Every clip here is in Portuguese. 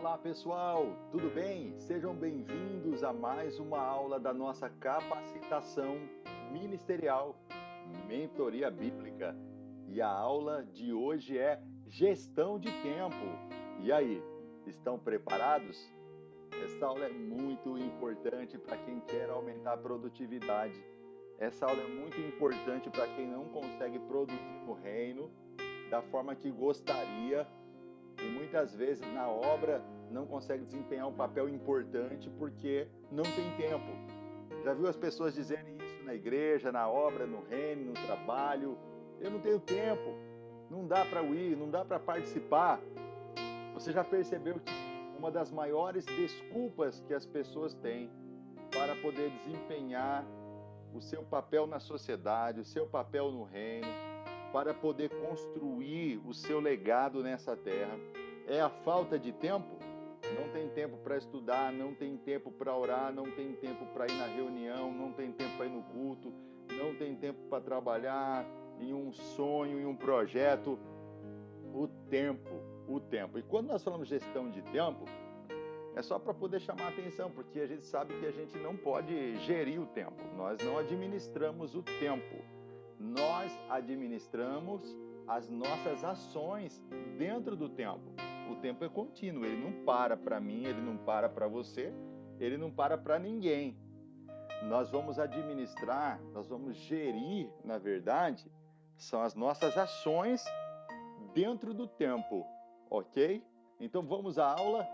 Olá pessoal, tudo bem? Sejam bem-vindos a mais uma aula da nossa capacitação ministerial Mentoria Bíblica. E a aula de hoje é Gestão de Tempo. E aí, estão preparados? Essa aula é muito importante para quem quer aumentar a produtividade. Essa aula é muito importante para quem não consegue produzir no reino da forma que gostaria e muitas vezes na obra não consegue desempenhar um papel importante porque não tem tempo. Já viu as pessoas dizerem isso na igreja, na obra, no reino, no trabalho? Eu não tenho tempo, não dá para ir, não dá para participar. Você já percebeu que uma das maiores desculpas que as pessoas têm para poder desempenhar o seu papel na sociedade, o seu papel no reino, para poder construir o seu legado nessa terra, é a falta de tempo? Não tem tempo para estudar, não tem tempo para orar, não tem tempo para ir na reunião, não tem tempo para ir no culto, não tem tempo para trabalhar em um sonho, em um projeto. O tempo. E quando nós falamos gestão de tempo, é só para poder chamar a atenção, porque a gente sabe que a gente não pode gerir o tempo, nós não administramos o tempo. Nós administramos as nossas ações dentro do tempo. O tempo é contínuo, ele não para mim, ele não para você, ele não para ninguém. Nós vamos administrar, nós vamos gerir, na verdade, são as nossas ações dentro do tempo, ok? Então vamos à aula?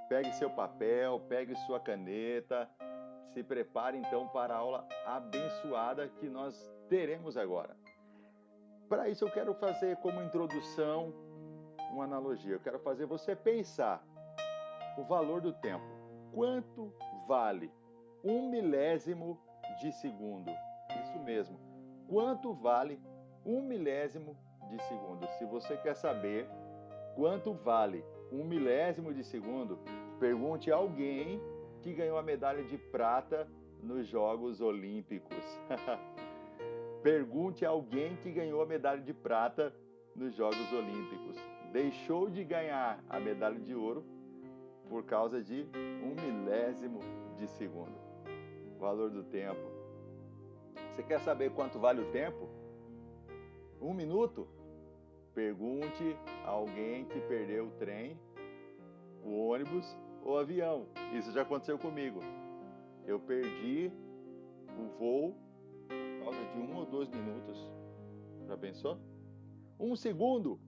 Pegue seu papel, pegue sua caneta, se prepare então para a aula abençoada que nós teremos agora. Para isso eu quero fazer como introdução uma analogia. Eu quero fazer você pensar o valor do tempo. Quanto vale 1 milésimo de segundo? Isso mesmo. Quanto vale 1 milésimo de segundo? Se você quer saber quanto vale 1 milésimo de segundo, pergunte a alguém que ganhou a medalha de prata nos Jogos Olímpicos. Pergunte a alguém que ganhou a medalha de prata nos Jogos Olímpicos. Deixou de ganhar a medalha de ouro por causa de 1 milésimo de segundo. Valor do tempo. Você quer saber quanto vale o tempo? 1 minuto? Pergunte a alguém que perdeu o trem, o ônibus ou o avião. Isso já aconteceu comigo. Eu perdi o voo por causa de 1 ou 2 minutos. Já pensou? 1 segundo.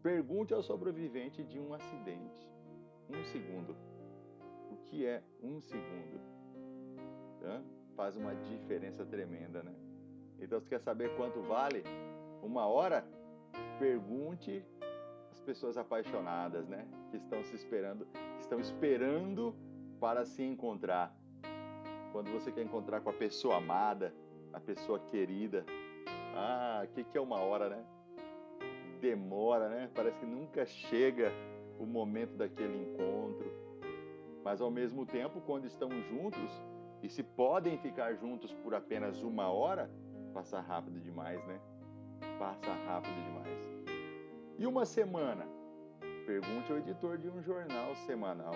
Pergunte ao sobrevivente de um acidente. 1 segundo. O que é 1 segundo? Faz uma diferença tremenda, né? Então, você quer saber quanto vale 1 hora? Pergunte às pessoas apaixonadas, né? Que estão esperando para se encontrar. Quando você quer encontrar com a pessoa amada, a pessoa querida. O que é 1 hora, né? Demora, né? Parece que nunca chega o momento daquele encontro. Mas ao mesmo tempo, quando estão juntos e se podem ficar juntos por apenas 1 hora, passa rápido demais, né? Passa rápido demais. E uma semana? Pergunte ao editor de um jornal semanal.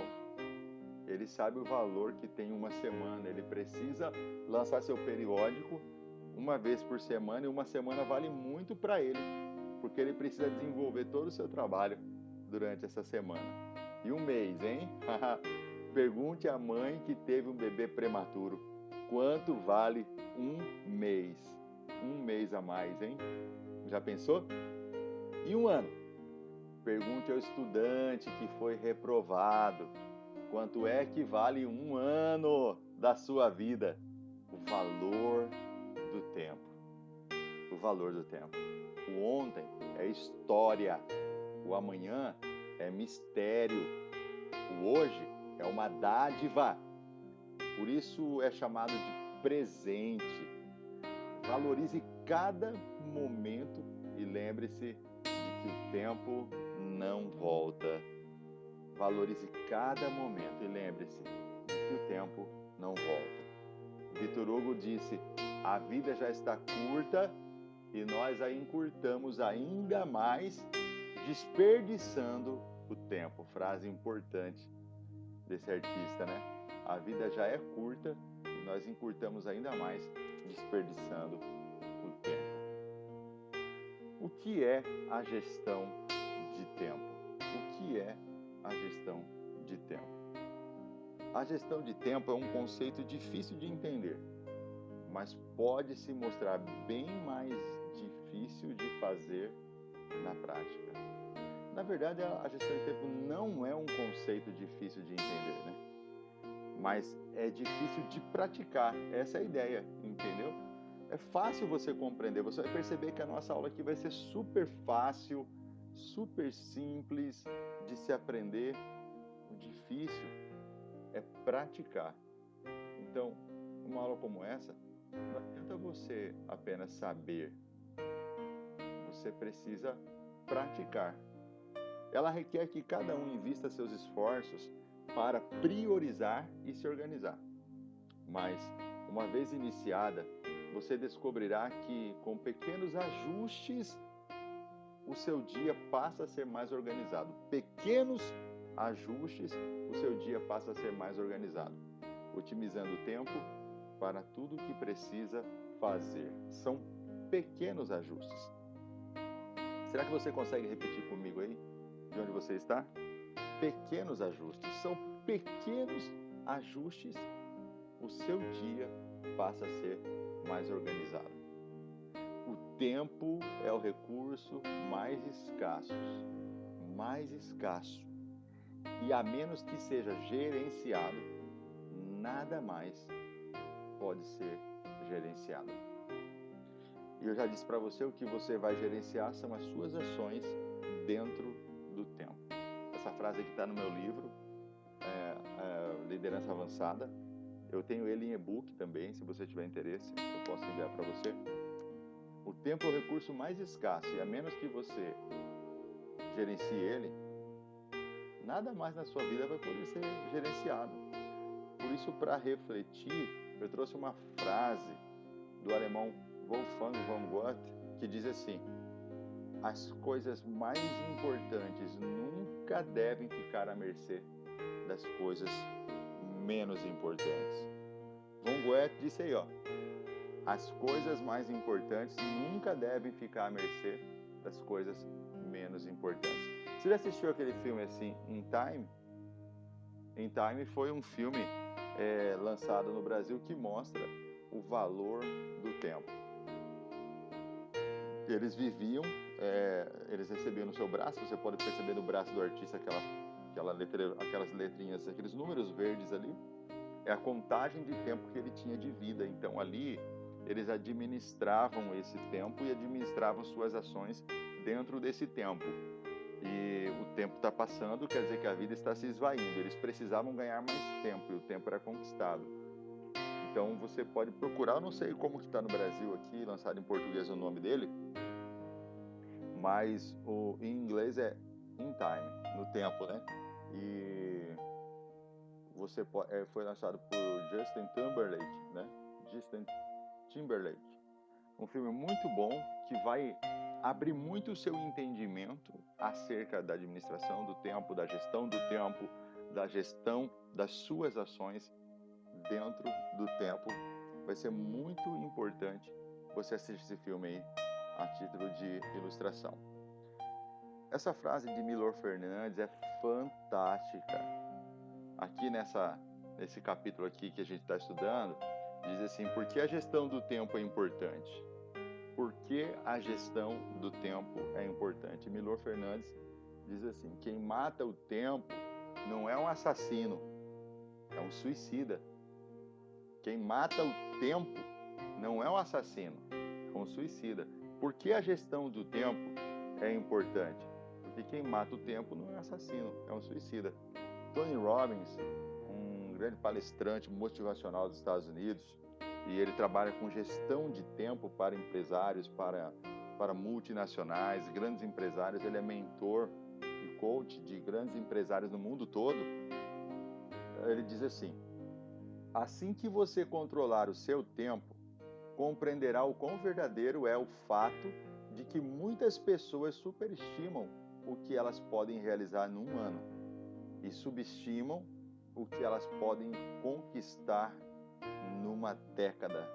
Ele sabe o valor que tem uma semana. Ele precisa lançar seu periódico uma vez por semana e uma semana vale muito para ele, porque ele precisa desenvolver todo o seu trabalho durante essa semana. E um mês, hein? Pergunte à mãe que teve um bebê prematuro. Quanto vale um mês? Um mês a mais, hein? Já pensou? E um ano? Pergunte ao estudante que foi reprovado. Quanto é que vale um ano da sua vida? O valor do tempo. O valor do tempo. O ontem é história. O amanhã é mistério. O hoje é uma dádiva. Por isso é chamado de presente. Valorize cada momento e lembre-se de que o tempo não volta. Valorize cada momento e lembre-se de que o tempo não volta. Vitor Hugo disse: a vida já está curta e nós a encurtamos ainda mais, desperdiçando o tempo. Frase importante desse artista, né? A vida já é curta e nós encurtamos ainda mais desperdiçando o tempo. O que é a gestão de tempo? O que é a gestão de tempo? A gestão de tempo é um conceito difícil de entender, mas pode se mostrar bem mais difícil de fazer na prática. Na verdade, a gestão de tempo não é um conceito difícil de entender, né? Mas é difícil de praticar. Essa é a ideia, entendeu? É fácil você compreender. Você vai perceber que a nossa aula aqui vai ser super fácil, super simples de se aprender. O difícil é praticar. Então, uma aula como essa, não adianta você apenas saber. Você precisa praticar. Ela requer que cada um invista seus esforços para priorizar e se organizar. Mas, uma vez iniciada, você descobrirá que, com pequenos ajustes, o seu dia passa a ser mais organizado. Pequenos ajustes, o seu dia passa a ser mais organizado, otimizando o tempo para tudo o que precisa fazer. São pequenos ajustes. Será que você consegue repetir comigo aí, de onde você está? Pequenos ajustes. São pequenos ajustes, o seu dia passa a ser mais organizado. O tempo é o recurso mais escasso. E a menos que seja gerenciado, nada mais pode ser gerenciado. E eu já disse para você, o que você vai gerenciar são as suas ações dentro do tempo. Essa frase aqui está no meu livro, Liderança Avançada. Eu tenho ele em e-book também, se você tiver interesse, eu posso enviar para você. O tempo é o recurso mais escasso e a menos que você gerencie ele, nada mais na sua vida vai poder ser gerenciado. Por isso, para refletir, eu trouxe uma frase do alemão Wolfgang von Goethe, que diz assim: as coisas mais importantes nunca devem ficar à mercê das coisas menos importantes. Von Goethe disse aí, ó, as coisas mais importantes nunca devem ficar à mercê das coisas menos importantes. Você já assistiu aquele filme assim, In Time? In Time foi um filme lançado no Brasil que mostra o valor do tempo. Eles viviam, eles recebiam no seu braço, você pode perceber no braço do artista aquelas letrinhas, aqueles números verdes ali, é a contagem de tempo que ele tinha de vida. Então ali eles administravam esse tempo e administravam suas ações dentro desse tempo. E o tempo está passando, quer dizer que a vida está se esvaindo. Eles precisavam ganhar mais tempo e o tempo era conquistado. Então você pode procurar, eu não sei como que está no Brasil aqui, lançado em português o nome dele, mas em inglês é In Time, no tempo, né? E foi lançado por Justin Timberlake, né? Justin Timberlake. Um filme muito bom que vai abrir muito o seu entendimento acerca da administração do tempo, da gestão das suas ações dentro do tempo. Vai ser muito importante você assistir esse filme aí a título de ilustração. Essa frase de Milor Fernandes é fantástica. Aqui nesse capítulo aqui que a gente está estudando, diz assim: por que a gestão do tempo é importante? Por que a gestão do tempo é importante? Milor Fernandes diz assim: quem mata o tempo não é um assassino, é um suicida. Quem mata o tempo não é um assassino, é um suicida. Por que a gestão do tempo é importante? Porque quem mata o tempo não é assassino, é um suicida. Tony Robbins, um grande palestrante motivacional dos Estados Unidos, e ele trabalha com gestão de tempo para empresários, para multinacionais, grandes empresários. Ele é mentor e coach de grandes empresários no mundo todo. Ele diz assim que você controlar o seu tempo, compreenderá o quão verdadeiro é o fato de que muitas pessoas superestimam o que elas podem realizar num ano e subestimam o que elas podem conquistar numa década.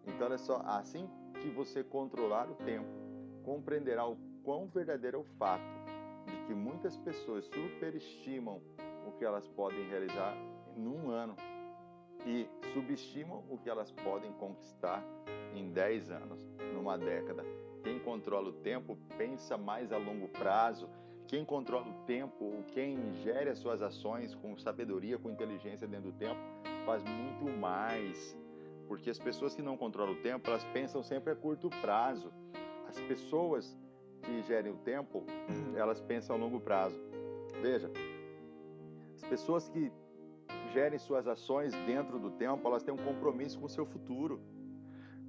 Então, olha só, assim que você controlar o tempo, compreenderá o quão verdadeiro é o fato de que muitas pessoas superestimam o que elas podem realizar num ano e subestimam o que elas podem conquistar em 10 anos, numa década. Quem controla o tempo pensa mais a longo prazo. Quem controla o tempo, ou quem gere as suas ações com sabedoria, com inteligência dentro do tempo, faz muito mais. Porque as pessoas que não controlam o tempo, elas pensam sempre a curto prazo. As pessoas que gerem o tempo, elas pensam a longo prazo. Veja, as pessoas que gerem suas ações dentro do tempo, elas têm um compromisso com o seu futuro.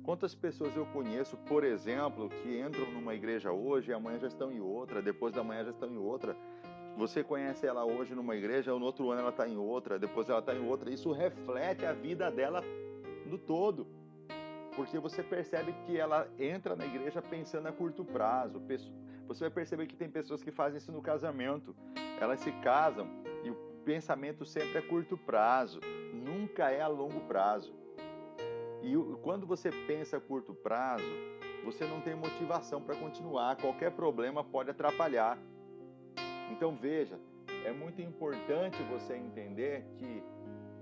Quantas pessoas eu conheço, por exemplo, que entram numa igreja hoje e amanhã já estão em outra, depois da manhã já estão em outra. Você conhece ela hoje numa igreja, no outro ano ela está em outra, depois ela está em outra. Isso reflete a vida dela no todo. Porque você percebe que ela entra na igreja pensando a curto prazo. Você vai perceber que tem pessoas que fazem isso no casamento. Elas se casam e o pensamento sempre é a curto prazo, nunca é a longo prazo. E quando você pensa a curto prazo, você não tem motivação para continuar. Qualquer problema pode atrapalhar. Então veja, é muito importante você entender que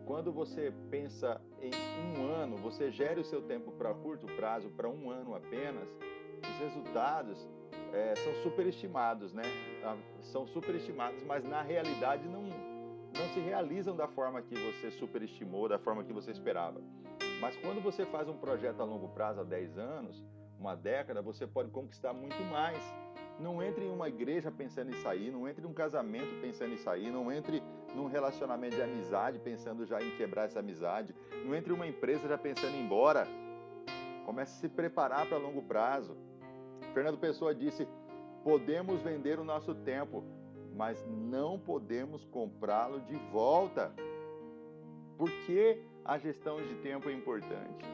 quando você pensa em um ano, você gere o seu tempo para curto prazo, para um ano apenas, os resultados são superestimados, né? São superestimados, mas na realidade não se realizam da forma que você superestimou, da forma que você esperava. Mas quando você faz um projeto a longo prazo, há 10 anos, uma década, você pode conquistar muito mais. Não entre em uma igreja pensando em sair, não entre em um casamento pensando em sair, não entre num relacionamento de amizade pensando já em quebrar essa amizade, não entre em uma empresa já pensando em ir embora. Comece a se preparar para longo prazo. Fernando Pessoa disse, podemos vender o nosso tempo, mas não podemos comprá-lo de volta. Por que a gestão de tempo é importante?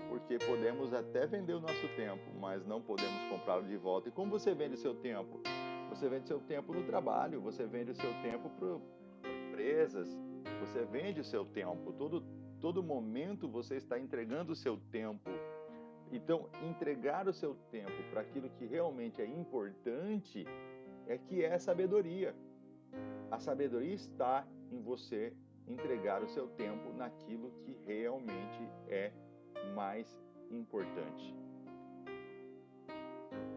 Porque podemos até vender o nosso tempo, mas não podemos comprá-lo de volta. E como você vende o seu tempo? Você vende o seu tempo no trabalho, você vende o seu tempo para empresas, você vende o seu tempo. Todo momento você está entregando o seu tempo. Então, entregar o seu tempo para aquilo que realmente é importante é que é sabedoria. A sabedoria está em você entregar o seu tempo naquilo que realmente é mais importante.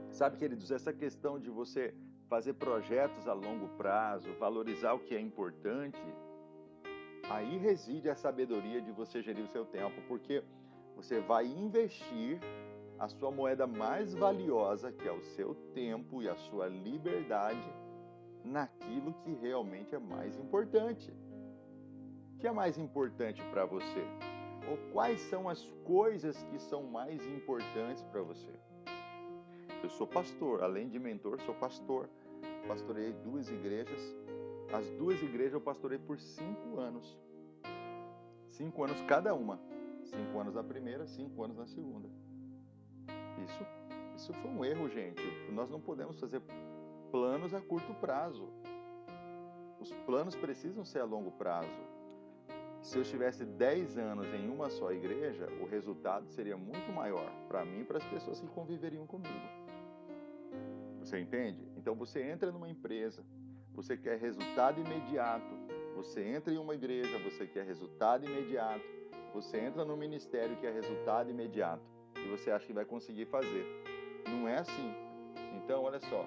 Sabe, queridos, essa questão de você fazer projetos a longo prazo, valorizar o que é importante, aí reside a sabedoria de você gerir o seu tempo, porque você vai investir a sua moeda mais valiosa, que é o seu tempo e a sua liberdade, naquilo que realmente é mais importante. O que é mais importante para você? Ou quais são as coisas que são mais importantes para você? Eu sou pastor, além de mentor, sou pastor. Pastorei 2 igrejas. As 2 igrejas eu pastorei por 5 anos. 5 anos cada uma. 5 anos na primeira, 5 anos na segunda. Isso foi um erro, gente. Nós não podemos fazer planos a curto prazo. Os planos precisam ser a longo prazo. Se eu estivesse 10 anos em uma só igreja, o resultado seria muito maior para mim e para as pessoas que conviveriam comigo. Você entende? Então você entra numa empresa, você quer resultado imediato. Você entra em uma igreja, você quer resultado imediato. Você entra no ministério, quer resultado imediato. E você acha que vai conseguir fazer. Não é assim. Então, olha só,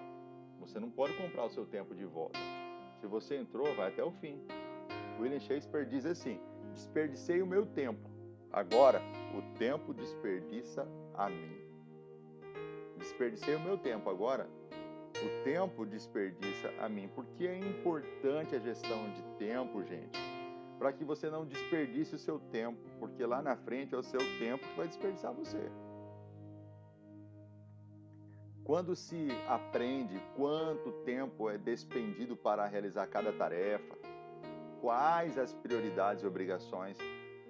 você não pode comprar o seu tempo de volta. Se você entrou, vai até o fim. William Shakespeare diz assim, desperdicei o meu tempo, agora o tempo desperdiça a mim. Desperdicei o meu tempo, agora o tempo desperdiça a mim. Porque é importante a gestão de tempo, gente, para que você não desperdice o seu tempo, porque lá na frente é o seu tempo que vai desperdiçar você. Quando se aprende quanto tempo é despendido para realizar cada tarefa, quais as prioridades e obrigações,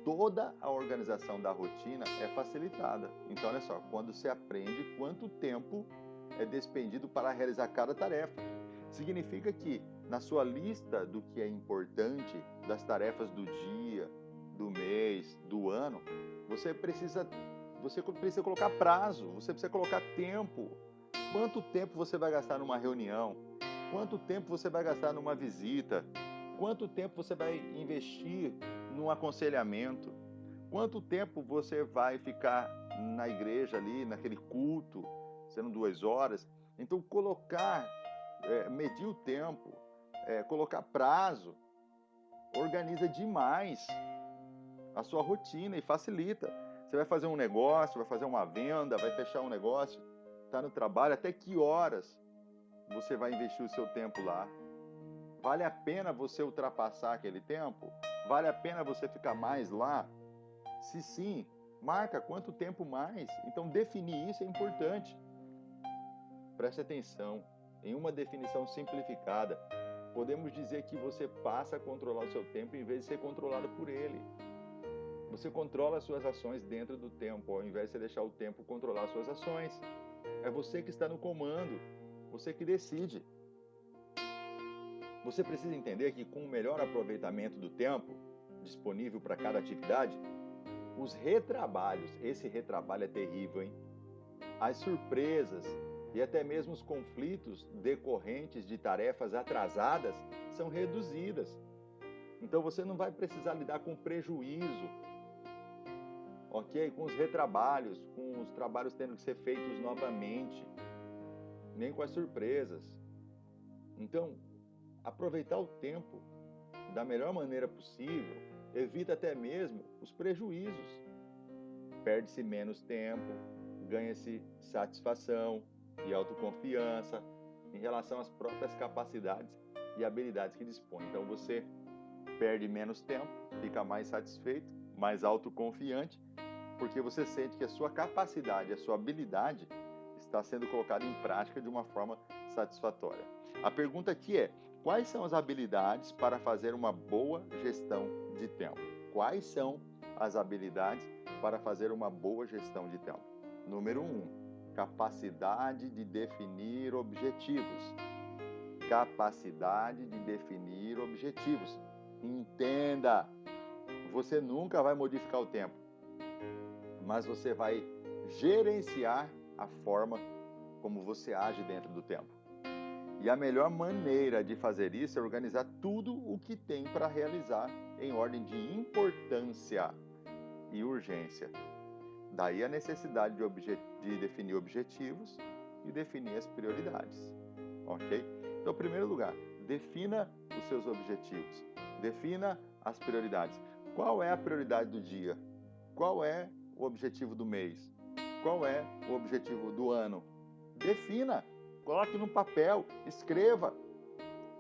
toda a organização da rotina é facilitada. Então, olha só, quando você aprende quanto tempo é despendido para realizar cada tarefa. Significa que na sua lista do que é importante, das tarefas do dia, do mês, do ano, você precisa colocar prazo, você precisa colocar tempo. Quanto tempo você vai gastar numa reunião? Quanto tempo você vai gastar numa visita? Quanto tempo você vai investir num aconselhamento? Quanto tempo você vai ficar na igreja ali, naquele culto, sendo 2 horas? Então, medir o tempo, colocar prazo, organiza demais a sua rotina e facilita. Você vai fazer um negócio, vai fazer uma venda, vai fechar um negócio, está no trabalho, até que horas você vai investir o seu tempo lá? Vale a pena você ultrapassar aquele tempo? Vale a pena você ficar mais lá? Se sim, marca quanto tempo mais. Então, definir isso é importante. Preste atenção. Em uma definição simplificada, podemos dizer que você passa a controlar o seu tempo em vez de ser controlado por ele. Você controla as suas ações dentro do tempo, ao invés de você deixar o tempo controlar as suas ações. É você que está no comando, você que decide. Você precisa entender que com o melhor aproveitamento do tempo disponível para cada atividade, os retrabalhos, esse retrabalho é terrível, hein? As surpresas e até mesmo os conflitos decorrentes de tarefas atrasadas são reduzidas. Então você não vai precisar lidar com prejuízo, ok? Com os retrabalhos, com os trabalhos tendo que ser feitos novamente, nem com as surpresas. Então, aproveitar o tempo da melhor maneira possível evita até mesmo os prejuízos. Perde-se menos tempo, ganha-se satisfação e autoconfiança em relação às próprias capacidades e habilidades que dispõe. Então você perde menos tempo, fica mais satisfeito, mais autoconfiante, porque você sente que a sua capacidade, a sua habilidade está sendo colocada em prática de uma forma satisfatória. A pergunta aqui é: quais são as habilidades para fazer uma boa gestão de tempo? Quais são as habilidades para fazer uma boa gestão de tempo? Número 1, capacidade de definir objetivos. Capacidade de definir objetivos. Entenda, você nunca vai modificar o tempo, mas você vai gerenciar a forma como você age dentro do tempo. E a melhor maneira de fazer isso é organizar tudo o que tem para realizar em ordem de importância e urgência. Daí a necessidade de definir objetivos e definir as prioridades, ok? Então, em primeiro lugar, defina os seus objetivos, defina as prioridades. Qual é a prioridade do dia? Qual é o objetivo do mês? Qual é o objetivo do ano? Defina, coloque no papel, escreva,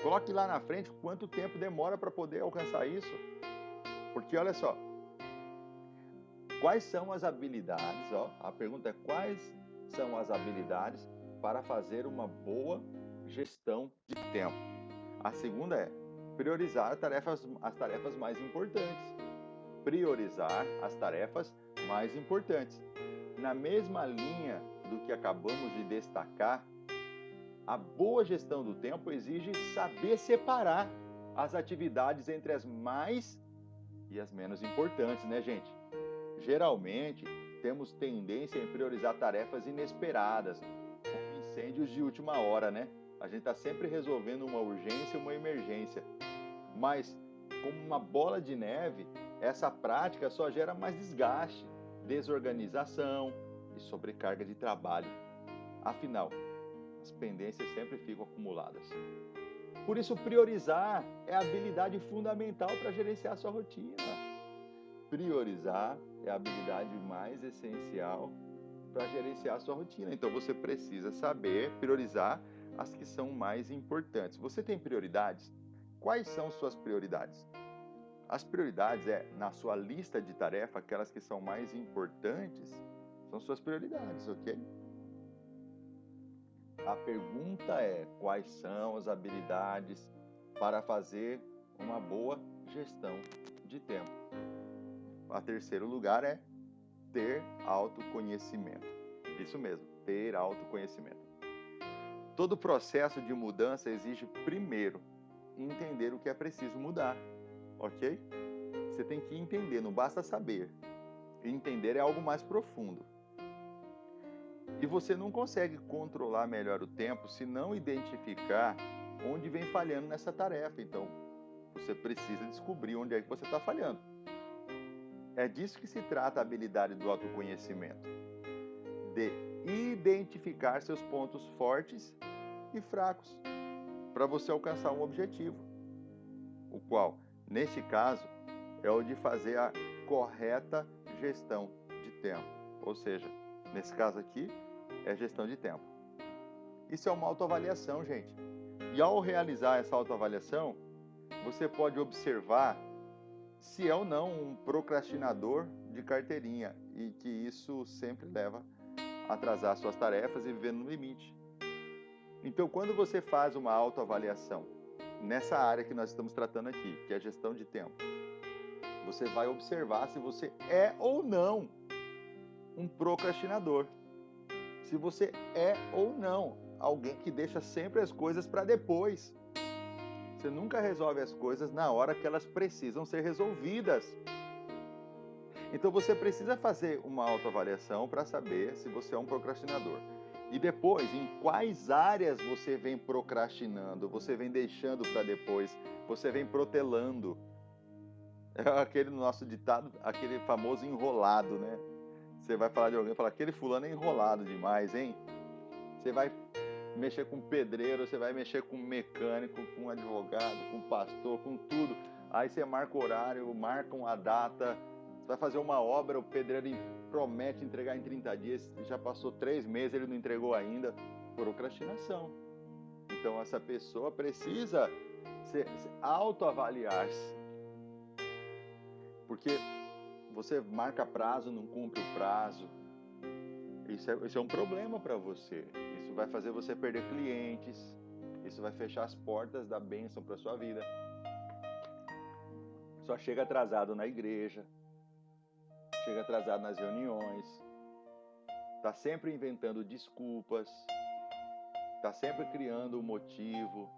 coloque lá na frente quanto tempo demora para poder alcançar isso. Porque olha só, quais são as habilidades? A pergunta é: quais são as habilidades para fazer uma boa gestão de tempo? A segunda é priorizar as tarefas mais importantes. Priorizar as tarefas mais importantes. Na mesma linha do que acabamos de destacar, a boa gestão do tempo exige saber separar as atividades entre as mais e as menos importantes, né, gente? Geralmente, temos tendência em priorizar tarefas inesperadas, como incêndios de última hora, né? A gente está sempre resolvendo uma urgência ou uma emergência. Mas, como uma bola de neve, essa prática só gera mais desgaste, desorganização e sobrecarga de trabalho. Afinal, as pendências sempre ficam acumuladas. Por isso, priorizar é a habilidade fundamental para gerenciar a sua rotina. Priorizar é a habilidade mais essencial para gerenciar a sua rotina. Então, você precisa saber priorizar as que são mais importantes. Você tem prioridades? Quais são suas prioridades? As prioridades na sua lista de tarefa, aquelas que são mais importantes, são suas prioridades, ok? A pergunta é: quais são as habilidades para fazer uma boa gestão de tempo? A terceiro lugar é ter autoconhecimento. Isso mesmo, ter autoconhecimento. todo processo de mudança exige primeiro entender o que é preciso mudar, ok? Você tem que entender, não basta saber. Entender é algo mais profundo. E você não consegue controlar melhor o tempo se não identificar onde vem falhando nessa tarefa. Então, você precisa descobrir onde é que você está falhando. É disso que se trata a habilidade do autoconhecimento. De identificar seus pontos fortes e fracos para você alcançar um objetivo. O qual, neste caso, é o de fazer a correta gestão de tempo. Ou seja, nesse caso aqui, é gestão de tempo. Isso é uma autoavaliação, gente. E ao realizar essa autoavaliação, você pode observar se é ou não um procrastinador de carteirinha e que isso sempre leva a atrasar suas tarefas e viver no limite. Então, quando você faz uma autoavaliação nessa área que nós estamos tratando aqui, que é a gestão de tempo, você vai observar se você é ou não um procrastinador. Se você é ou não alguém que deixa sempre as coisas para depois. Você nunca resolve as coisas na hora que elas precisam ser resolvidas. Então você precisa fazer uma autoavaliação para saber se você é um procrastinador. E depois, em quais áreas você vem procrastinando, você vem deixando para depois, você vem protelando. É aquele nosso ditado, aquele famoso enrolado, né? Você vai falar de alguém, fala, aquele fulano é enrolado demais, hein? Você vai mexer com pedreiro, você vai mexer com mecânico, com advogado, com pastor, com tudo. Aí você marca o horário, marca uma data, você vai fazer uma obra, o pedreiro promete entregar em 30 dias, já passou 3 meses, ele não entregou ainda. Procrastinação. Então essa pessoa precisa se autoavaliar-se. Porque você marca prazo, não cumpre o prazo. Isso é um problema para você. Isso vai fazer você perder clientes. Isso vai fechar as portas da bênção para sua vida. Só chega atrasado na igreja. Chega atrasado nas reuniões. Está sempre inventando desculpas. Está sempre criando um motivo.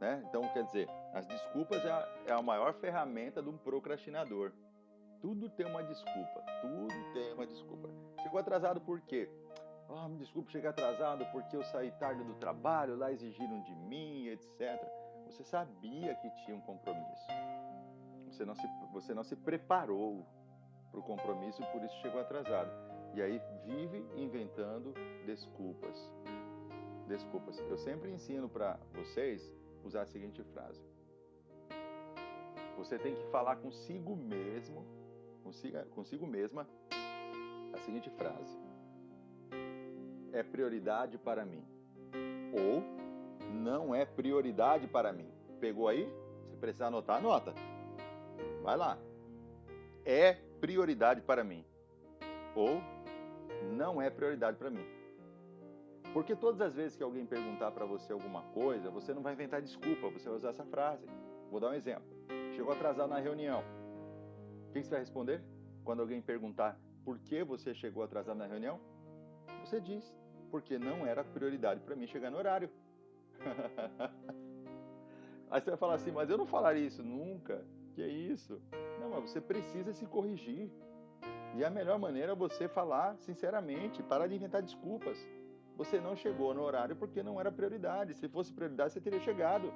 Né? Então, quer dizer, as desculpas é a maior ferramenta de um procrastinador. Tudo tem uma desculpa. Tudo tem uma desculpa. Chegou atrasado por quê? Me desculpe chegar atrasado porque eu saí tarde do trabalho, lá exigiram de mim, etc. Você sabia que tinha um compromisso. Você não se preparou para o compromisso e por isso chegou atrasado. E aí vive inventando desculpas. Desculpas. Eu sempre ensino para vocês usar a seguinte frase. Você tem que falar consigo mesmo, consigo mesma, a seguinte frase. É prioridade para mim. Ou não é prioridade para mim. Pegou aí? Se precisar anotar, anota. Vai lá. É prioridade para mim. Ou não é prioridade para mim. Porque todas as vezes que alguém perguntar para você alguma coisa, você não vai inventar desculpa, você vai usar essa frase. Vou dar um exemplo. Chegou atrasado na reunião. O que você vai responder? Quando alguém perguntar por que você chegou atrasado na reunião, você diz, porque não era prioridade para mim chegar no horário. Aí você vai falar assim, mas eu não falaria isso nunca. Que é isso? Não, mas você precisa se corrigir. E a melhor maneira é você falar sinceramente, parar de inventar desculpas. Você não chegou no horário porque não era prioridade. Se fosse prioridade, você teria chegado.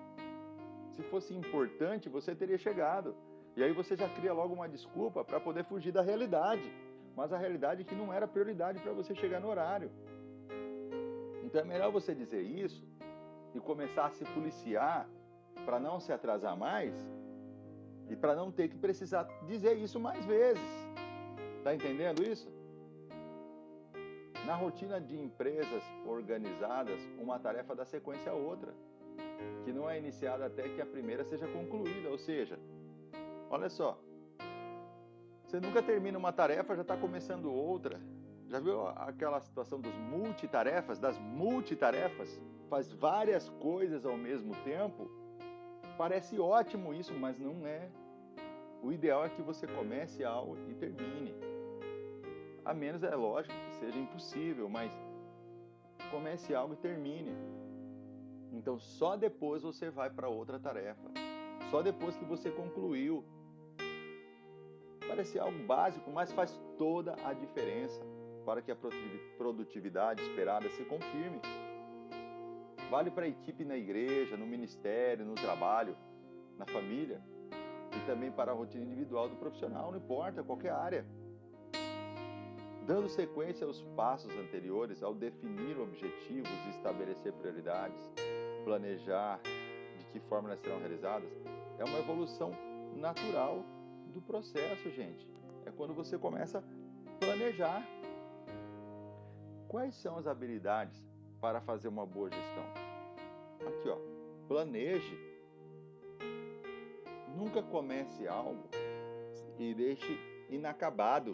Se fosse importante, você teria chegado. E aí você já cria logo uma desculpa para poder fugir da realidade. Mas a realidade é que não era prioridade para você chegar no horário. Então é melhor você dizer isso e começar a se policiar para não se atrasar mais e para não ter que precisar dizer isso mais vezes. Tá entendendo isso? Na rotina de empresas organizadas, uma tarefa dá sequência a outra, que não é iniciada até que a primeira seja concluída. Ou seja, olha só, você nunca termina uma tarefa, já está começando outra. Já viu aquela situação dos multitarefas, das multitarefas? Faz várias coisas ao mesmo tempo? Parece ótimo isso, mas não é. O ideal é que você comece algo e termine. A menos é lógico que seja impossível, mas comece algo e termine. Então só depois você vai para outra tarefa. Só depois que você concluiu. Parece algo básico, mas faz toda a diferença para que a produtividade esperada se confirme. Vale para a equipe na igreja, no ministério, no trabalho, na família e também para a rotina individual do profissional, não importa, qualquer área. Dando sequência aos passos anteriores, ao definir objetivos e estabelecer prioridades, planejar de que forma elas serão realizadas, é uma evolução natural do processo, gente. É quando você começa a planejar. Quais são as habilidades para fazer uma boa gestão? Aqui, ó, planeje. Nunca comece algo e deixe inacabado.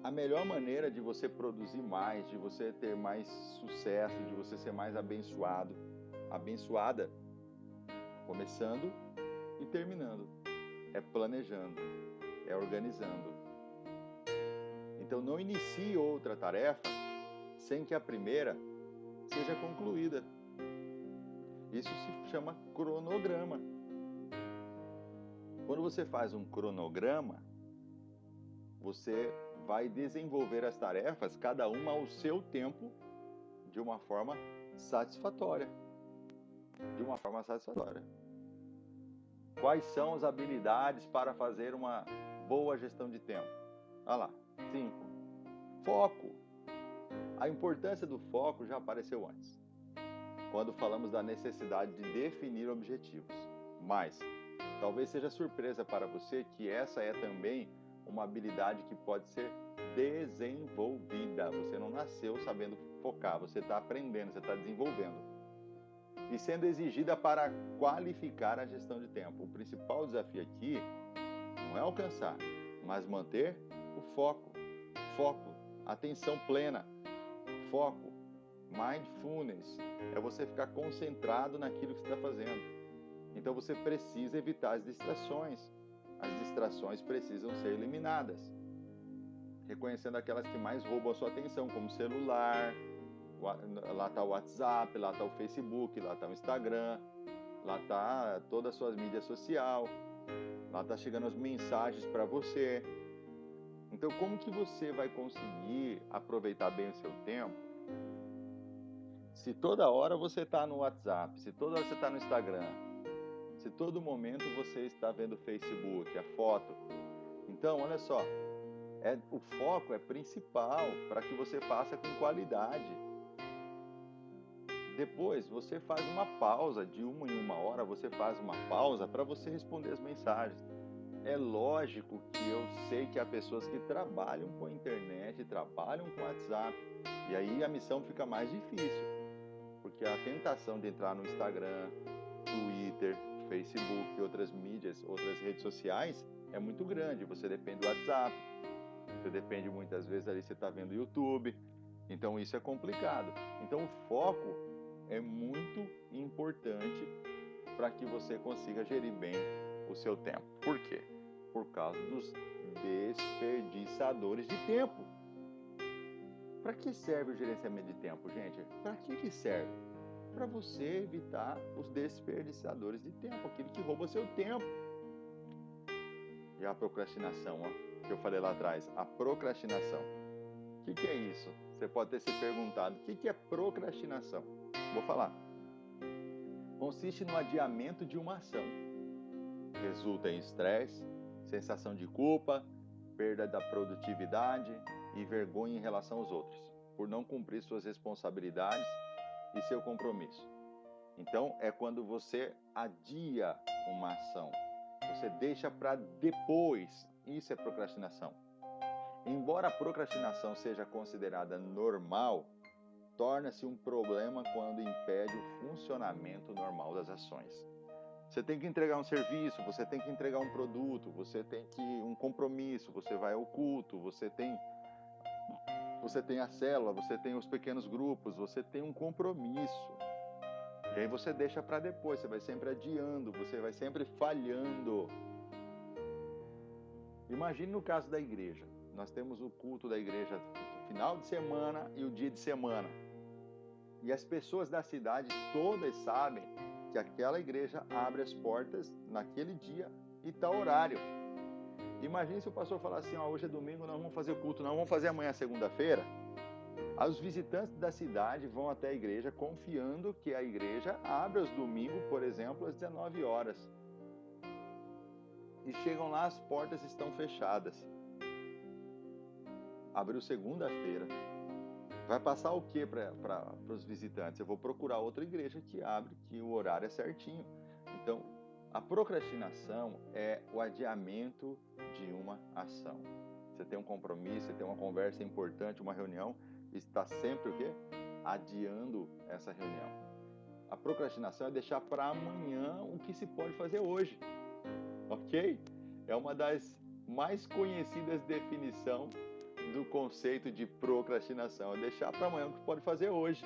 A melhor maneira de você produzir mais, de você ter mais sucesso, de você ser mais abençoado, abençoada, começando e terminando, é planejando, é organizando. Então não inicie outra tarefa sem que a primeira seja concluída. Isso se chama cronograma. Quando você faz um cronograma, você vai desenvolver as tarefas, cada uma ao seu tempo, de uma forma satisfatória. De uma forma satisfatória. Quais são as habilidades para fazer uma boa gestão de tempo? Olha lá, 5. Foco. A importância do foco já apareceu antes, quando falamos da necessidade de definir objetivos. Mas, talvez seja surpresa para você que essa é também uma habilidade que pode ser desenvolvida. Você não nasceu sabendo focar, você está aprendendo, você está desenvolvendo. E sendo exigida para qualificar a gestão de tempo. O principal desafio aqui não é alcançar, mas manter o foco. Foco, atenção plena, foco, mindfulness. É você ficar concentrado naquilo que você está fazendo. Então você precisa evitar as distrações. As distrações precisam ser eliminadas. Reconhecendo aquelas que mais roubam a sua atenção, como celular, lá está o WhatsApp, lá está o Facebook, lá está o Instagram, lá está toda a sua mídia social, lá está chegando as mensagens para você. Então, como que você vai conseguir aproveitar bem o seu tempo se toda hora você está no WhatsApp, se toda hora você está no Instagram, se todo momento você está vendo o Facebook, a foto? Então, olha só, o foco é principal para que você faça com qualidade. Depois, você faz uma pausa, de 1 em 1 hora, você faz uma pausa para você responder as mensagens. É lógico que eu sei que há pessoas que trabalham com a internet, trabalham com o WhatsApp, e aí a missão fica mais difícil, porque a tentação de entrar no Instagram, Twitter, Facebook, outras mídias, outras redes sociais, é muito grande. Você depende do WhatsApp, você depende muitas vezes ali, você está vendo YouTube, então isso é complicado. Então o foco é muito importante para que você consiga gerir bem o seu tempo. Por quê? Por causa dos desperdiçadores de tempo. Para que serve o gerenciamento de tempo, gente? Para que serve? Para você evitar os desperdiçadores de tempo, aquele que rouba seu tempo. E a procrastinação, ó, que eu falei lá atrás, a procrastinação. O que é isso? Você pode ter se perguntado, o que é procrastinação? Vou falar. Consiste no adiamento de uma ação. Resulta em estresse, sensação de culpa, perda da produtividade e vergonha em relação aos outros, por não cumprir suas responsabilidades e seu compromisso. Então, é quando você adia uma ação, você deixa para depois. Isso é procrastinação. Embora a procrastinação seja considerada normal, torna-se um problema quando impede o funcionamento normal das ações. Você tem que entregar um serviço, você tem que entregar um produto, você tem que um compromisso, você vai ao culto, você tem a célula, você tem os pequenos grupos, você tem um compromisso. E aí você deixa para depois, você vai sempre adiando, você vai sempre falhando. Imagine no caso da igreja. Nós temos o culto da igreja final de semana e o dia de semana. E as pessoas da cidade todas sabem que aquela igreja abre as portas naquele dia e tal horário. Imagine se o pastor falar assim, hoje é domingo, nós vamos fazer o culto, nós vamos fazer amanhã segunda-feira. Os visitantes da cidade vão até a igreja confiando que a igreja abre aos domingos, por exemplo, às 19 horas. E chegam lá, as portas estão fechadas. Abriu segunda-feira. Vai passar o que para os visitantes? Eu vou procurar outra igreja que abre, que o horário é certinho. Então, a procrastinação é o adiamento de uma ação. Você tem um compromisso, você tem uma conversa importante, uma reunião, e está sempre o quê? Adiando essa reunião. A procrastinação é deixar para amanhã o que se pode fazer hoje. Ok? É uma das mais conhecidas definições do conceito de procrastinação. É deixar para amanhã o que se pode fazer hoje.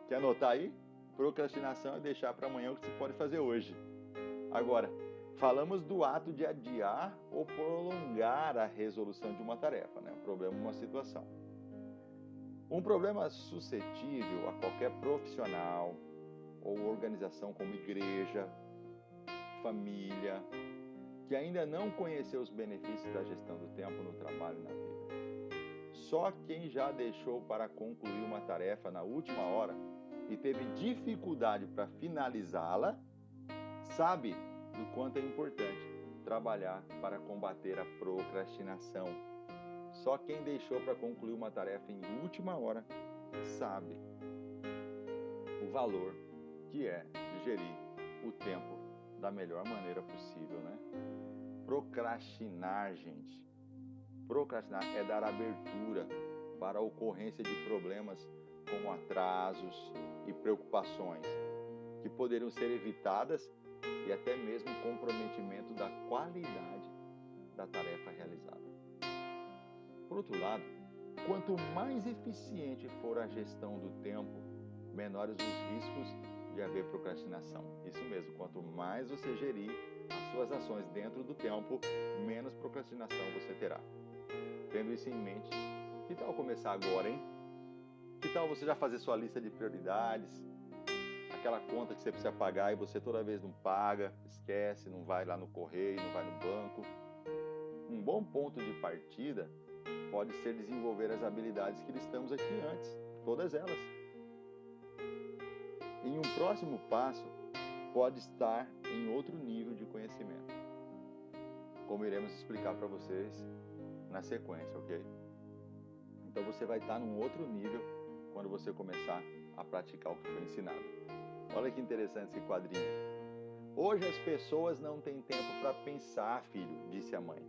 Quer anotar aí? Procrastinação é deixar para amanhã o que se pode fazer hoje. Agora, falamos do ato de adiar ou prolongar a resolução de uma tarefa, né? Um problema, uma situação. Um problema suscetível a qualquer profissional ou organização como igreja, família, que ainda não conheceu os benefícios da gestão do tempo no trabalho e na vida. Só quem já deixou para concluir uma tarefa na última hora e teve dificuldade para finalizá-la, sabe do quanto é importante trabalhar para combater a procrastinação. Só quem deixou para concluir uma tarefa em última hora sabe o valor que é de gerir o tempo da melhor maneira possível, né? Procrastinar, gente. Procrastinar é dar abertura para a ocorrência de problemas como atrasos e preocupações que poderiam ser evitadas e até mesmo comprometimento da qualidade da tarefa realizada. Por outro lado, quanto mais eficiente for a gestão do tempo, menores os riscos de haver procrastinação. Isso mesmo, quanto mais você gerir as suas ações dentro do tempo, menos procrastinação você terá. Tendo isso em mente, que tal começar agora, hein? Que tal você já fazer sua lista de prioridades? Aquela conta que você precisa pagar e você toda vez não paga, esquece, não vai lá no correio, não vai no banco. Um bom ponto de partida pode ser desenvolver as habilidades que listamos aqui antes, todas elas. Em um próximo passo, pode estar em outro nível de conhecimento, como iremos explicar para vocês na sequência, ok? Então você vai estar num outro nível quando você começar a praticar o que foi ensinado. Olha que interessante esse quadrinho. Hoje as pessoas não têm tempo para pensar, filho, disse a mãe.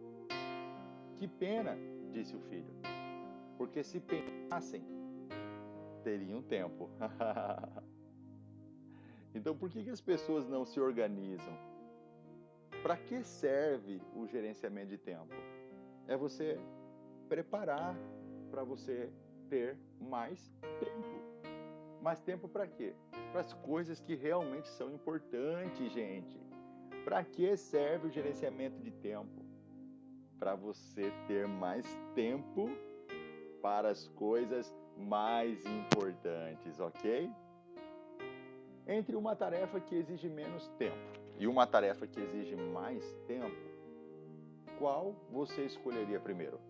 Que pena, disse o filho, porque se pensassem, teriam tempo. Então por que as pessoas não se organizam? Para que serve o gerenciamento de tempo? É você preparar para você ter mais tempo. Mais tempo para quê? Para as coisas que realmente são importantes, gente. Para que serve o gerenciamento de tempo? Para você ter mais tempo para as coisas mais importantes, ok? Entre uma tarefa que exige menos tempo e uma tarefa que exige mais tempo, qual você escolheria primeiro?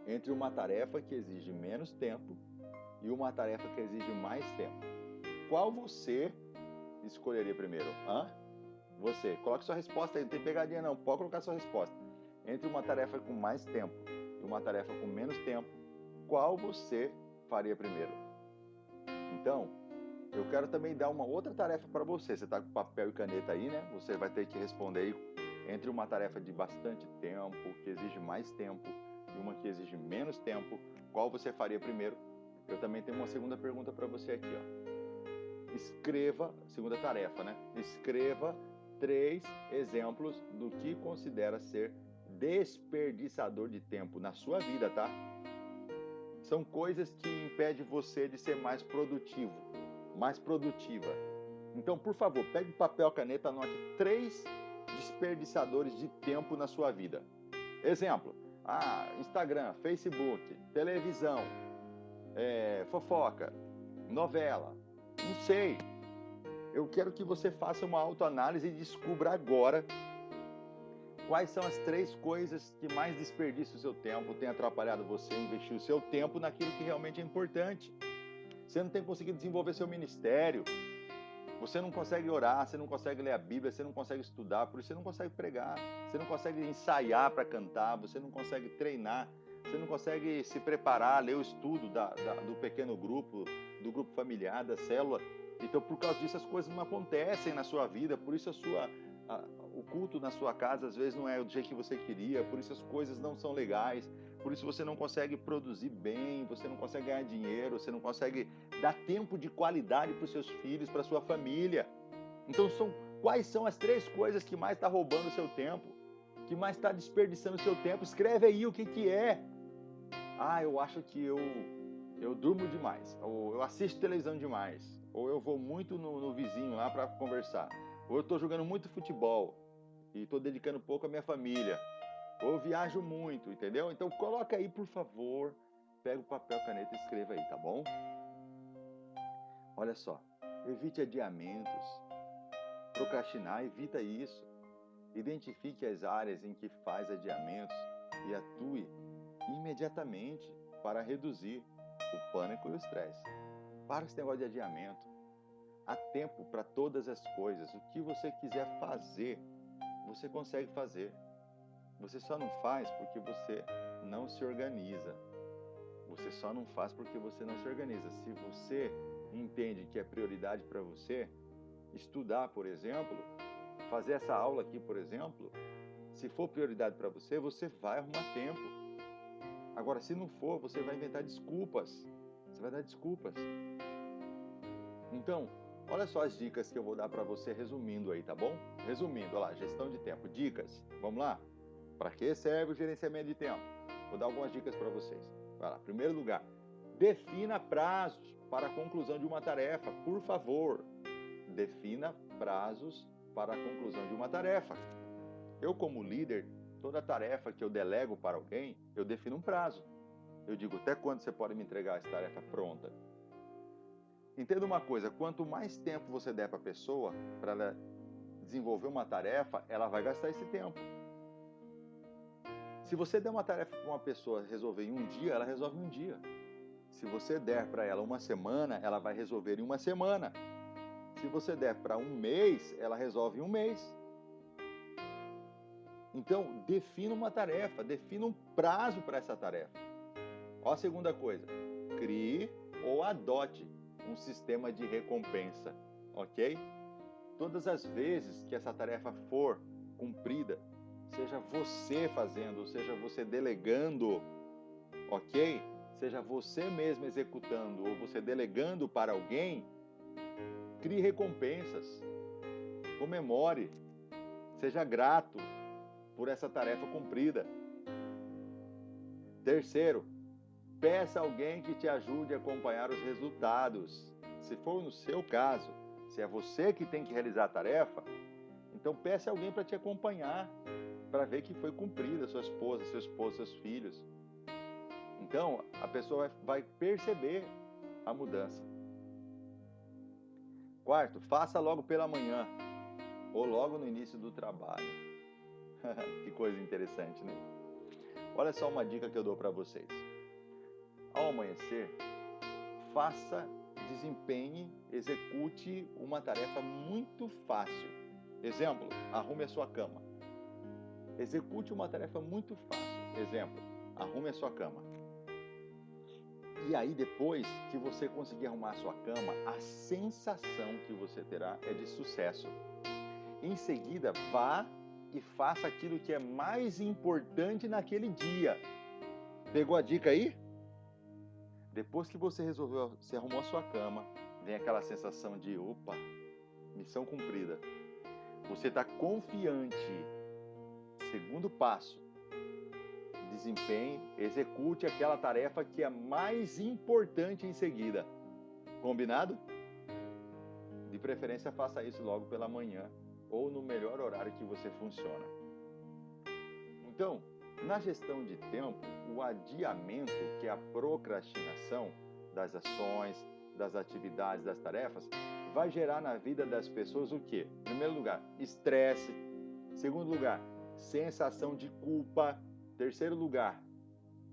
Entre uma tarefa que exige menos tempo e uma tarefa que exige mais tempo, qual você escolheria primeiro? Você. Coloque sua resposta aí, não tem pegadinha não, pode colocar sua resposta. Entre uma tarefa com mais tempo e uma tarefa com menos tempo, qual você faria primeiro? Então, eu quero também dar uma outra tarefa para você. Você está com papel e caneta aí, né? Você vai ter que responder aí entre uma tarefa de bastante tempo, que exige mais tempo, e uma que exige menos tempo, qual você faria primeiro? Eu também tenho uma segunda pergunta para você aqui, ó. Escreva, segunda tarefa, né? Escreva 3 exemplos do que considera ser desperdiçador de tempo na sua vida, tá? São coisas que impedem você de ser mais produtivo, mais produtiva. Então, por favor, pegue papel e caneta, anote 3 desperdiçadores de tempo na sua vida. Exemplo, Instagram, Facebook, televisão, fofoca, novela, não sei. Eu quero que você faça uma autoanálise e descubra agora quais são as 3 coisas que mais desperdiçam o seu tempo, tem atrapalhado você a investir o seu tempo naquilo que realmente é importante. Você não tem conseguido desenvolver seu ministério, você não consegue orar, você não consegue ler a Bíblia, você não consegue estudar, por isso você não consegue pregar, você não consegue ensaiar para cantar, você não consegue treinar, você não consegue se preparar, ler o estudo do pequeno grupo, do grupo familiar, da célula. Então, por causa disso, as coisas não acontecem na sua vida, por isso o culto na sua casa às vezes não é do jeito que você queria, por isso as coisas não são legais, por isso você não consegue produzir bem, você não consegue ganhar dinheiro, você não consegue dar tempo de qualidade para os seus filhos, para a sua família. Então, quais são as 3 coisas que mais está roubando o seu tempo, que mais está desperdiçando o seu tempo? Escreve aí o que é. Eu acho que eu durmo demais, ou eu assisto televisão demais, ou eu vou muito no vizinho lá para conversar, ou eu estou jogando muito futebol e estou dedicando pouco à minha família, ou eu viajo muito, entendeu? Então coloca aí, por favor, pega o papel, caneta e escreva aí, tá bom? Olha só, evite adiamentos, procrastinar, evita isso. Identifique as áreas em que faz adiamentos e atue imediatamente para reduzir o pânico e o estresse. Para esse negócio de adiamento. Há tempo para todas as coisas. O que você quiser fazer, você consegue fazer. Você só não faz porque você não se organiza. Você só não faz porque você não se organiza. Se você entende que é prioridade para você, estudar, por exemplo, fazer essa aula aqui, por exemplo, se for prioridade para você, você vai arrumar tempo. Agora, se não for, você vai inventar desculpas. Você vai dar desculpas. Então, olha só as dicas que eu vou dar para você, resumindo aí, tá bom? Resumindo, olha lá, gestão de tempo. Dicas, vamos lá? Para que serve o gerenciamento de tempo? Vou dar algumas dicas para vocês. Vai lá, primeiro lugar, defina prazos para a conclusão de uma tarefa, por favor. Defina prazos para a conclusão de uma tarefa. Eu, como líder, toda tarefa que eu delego para alguém, eu defino um prazo. Eu digo, até quando você pode me entregar essa tarefa pronta? Entenda uma coisa, quanto mais tempo você der para a pessoa, para ela desenvolver uma tarefa, ela vai gastar esse tempo. Se você der uma tarefa para uma pessoa resolver em um dia, ela resolve em um dia. Se você der para ela uma semana, ela vai resolver em uma semana. Se você der para um mês, ela resolve em um mês. Então, defina uma tarefa, defina um prazo para essa tarefa. Ó a segunda coisa, crie ou adote um sistema de recompensa, ok? Todas as vezes que essa tarefa for cumprida, seja você fazendo, ou seja você delegando, ok? Seja você mesmo executando ou você delegando para alguém, crie recompensas, comemore, seja grato por essa tarefa cumprida. Terceiro, peça alguém que te ajude a acompanhar os resultados. Se for no seu caso, se é você que tem que realizar a tarefa, então peça alguém para te acompanhar, para ver que foi cumprida, sua esposa, seu esposo, seus filhos. Então, a pessoa vai perceber a mudança. Quarto, faça logo pela manhã ou logo no início do trabalho. Que coisa interessante, né? Olha só uma dica que eu dou para vocês. Ao amanhecer, faça, desempenhe, execute uma tarefa muito fácil. Exemplo, arrume a sua cama. Execute uma tarefa muito fácil. Exemplo, arrume a sua cama. E aí, depois que você conseguir arrumar a sua cama, a sensação que você terá é de sucesso. Em seguida, vá e faça aquilo que é mais importante naquele dia. Pegou a dica aí? Depois que você arrumou a sua cama, vem aquela sensação de, opa, missão cumprida. Você está confiante. Segundo passo, desempenhe, execute aquela tarefa que é mais importante em seguida. Combinado? De preferência, faça isso logo pela manhã ou no melhor horário que você funciona. Então, Na gestão de tempo, o adiamento, que é a procrastinação das ações, das atividades, das tarefas, vai gerar na vida das pessoas o quê? Em primeiro lugar, estresse. Segundo lugar, sensação de culpa. Terceiro lugar,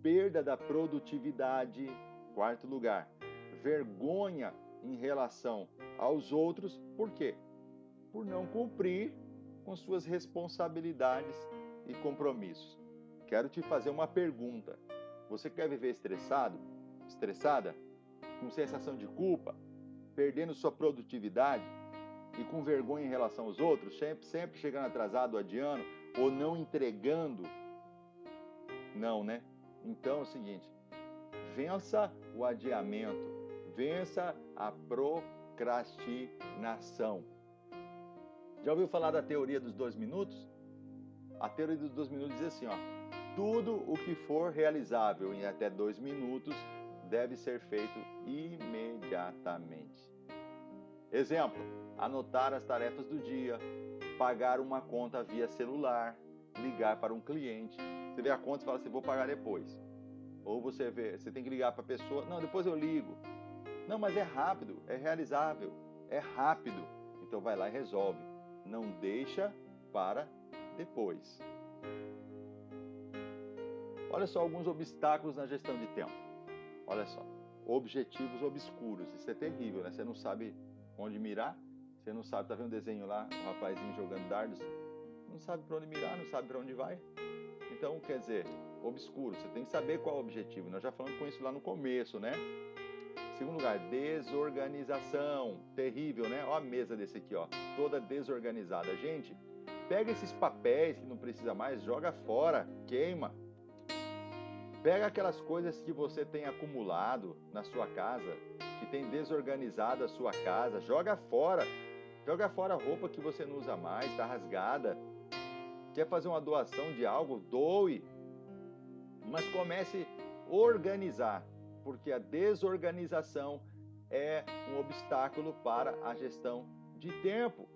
perda da produtividade. Quarto lugar, vergonha em relação aos outros. Por quê? Por não cumprir com suas responsabilidades e compromissos. Quero te fazer uma pergunta. Você quer viver estressado? Estressada? Com sensação de culpa? Perdendo sua produtividade? E com vergonha em relação aos outros? Sempre chegando atrasado, adiando? Ou não entregando? Não, né? Então é o seguinte. Vença o adiamento. Vença a procrastinação. Já ouviu falar da teoria dos 2 minutos? A teoria dos 2 minutos diz assim, ó. Tudo o que for realizável em até 2 minutos deve ser feito imediatamente. Exemplo, anotar as tarefas do dia, pagar uma conta via celular, ligar para um cliente. Você vê a conta e fala assim, vou pagar depois. Ou você tem que ligar para a pessoa, não, depois eu ligo. Não, mas é rápido, é realizável, é rápido. Então vai lá e resolve. Não deixa para depois. Olha só alguns obstáculos na gestão de tempo. Olha só, objetivos obscuros. Isso é terrível, né? Você não sabe onde mirar, você não sabe, tá vendo o desenho lá, o rapazinho jogando dardos, não sabe para onde mirar, não sabe para onde vai. Então, quer dizer, obscuro, você tem que saber qual é o objetivo. Nós já falamos com isso lá no começo, né? Segundo lugar, desorganização. Terrível, né? Olha a mesa desse aqui, ó, toda desorganizada. Gente, pega esses papéis que não precisa mais, joga fora, queima. Pega aquelas coisas que você tem acumulado na sua casa, que tem desorganizado a sua casa, joga fora. Joga fora a roupa que você não usa mais, está rasgada. Quer fazer uma doação de algo? Doe. Mas comece a organizar, porque a desorganização é um obstáculo para a gestão de tempo.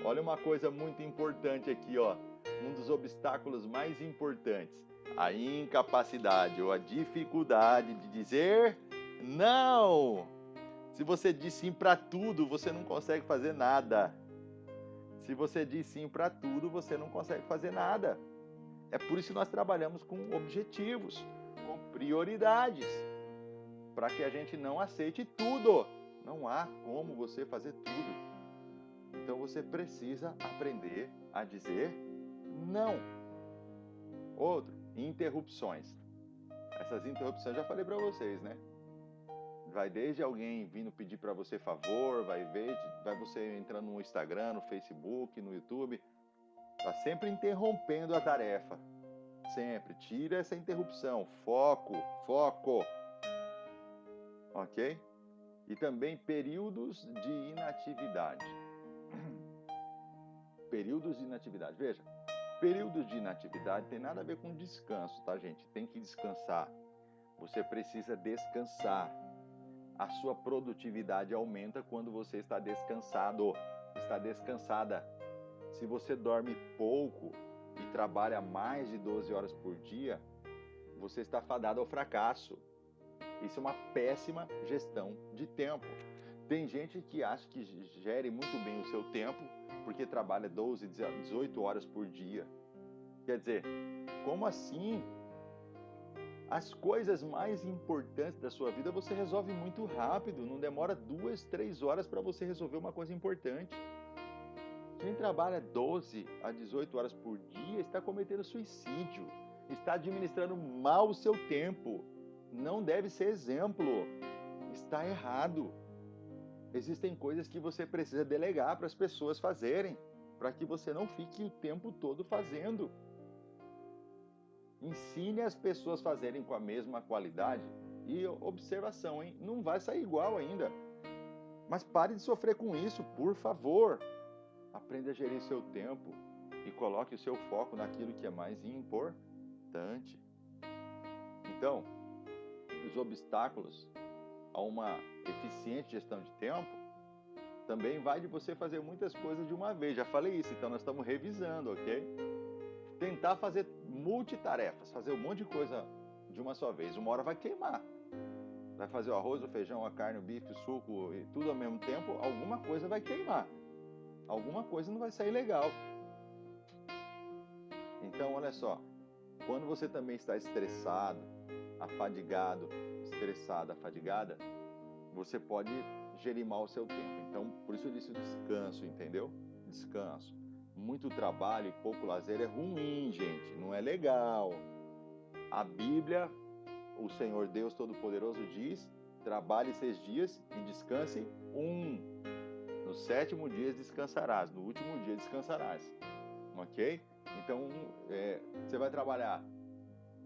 Olha uma coisa muito importante aqui, ó. Um dos obstáculos mais importantes. A incapacidade ou a dificuldade de dizer não. Se você diz sim para tudo, você não consegue fazer nada. Se você diz sim para tudo, você não consegue fazer nada. É por isso que nós trabalhamos com objetivos, com prioridades, para que a gente não aceite tudo. Não há como você fazer tudo. Então você precisa aprender a dizer não. Outro, interrupções. Essas interrupções já falei para vocês, né? Vai desde alguém vindo pedir para você favor, vai você entrando no Instagram, no Facebook, no YouTube, tá sempre interrompendo a tarefa. Sempre. Tira essa interrupção. Foco. Ok? E também períodos de inatividade. Períodos de inatividade. Veja, períodos de inatividade tem nada a ver com descanso, tá, gente? Tem que descansar. Você precisa descansar. A sua produtividade aumenta quando você está descansado, está descansada. Se você dorme pouco e trabalha mais de 12 horas por dia, você está fadado ao fracasso. Isso é uma péssima gestão de tempo. Tem gente que acha que gere muito bem o seu tempo porque trabalha 12, 18 horas por dia. Quer dizer, como assim? As coisas mais importantes da sua vida você resolve muito rápido, não demora 2, 3 horas para você resolver uma coisa importante. Quem trabalha 12 a 18 horas por dia está cometendo suicídio, está administrando mal o seu tempo, não deve ser exemplo, está errado. Existem coisas que você precisa delegar para as pessoas fazerem, para que você não fique o tempo todo fazendo. Ensine as pessoas a fazerem com a mesma qualidade e observação, hein? Não vai sair igual ainda. Mas pare de sofrer com isso, por favor. Aprenda a gerir seu tempo e coloque o seu foco naquilo que é mais importante. Então, os obstáculos a uma eficiente gestão de tempo também vai de você fazer muitas coisas de uma vez. Já falei isso, então nós estamos revisando, ok? Tentar fazer multitarefas, fazer um monte de coisa de uma só vez. Uma hora vai queimar. Vai fazer o arroz, o feijão, a carne, o bife, o suco e tudo ao mesmo tempo, alguma coisa vai queimar. Alguma coisa não vai sair legal. Então, olha só, quando você também está estressado, afadigado, estressada, afadigada, você pode gerir mal o seu tempo. Então, por isso eu disse descanso, entendeu? Descanso. Muito trabalho e pouco lazer é ruim, gente, não é legal. A Bíblia, o Senhor Deus Todo-Poderoso diz: trabalhe 6 dias e descanse 1. No 7º dia descansarás, no último dia descansarás. Ok? Então, você vai trabalhar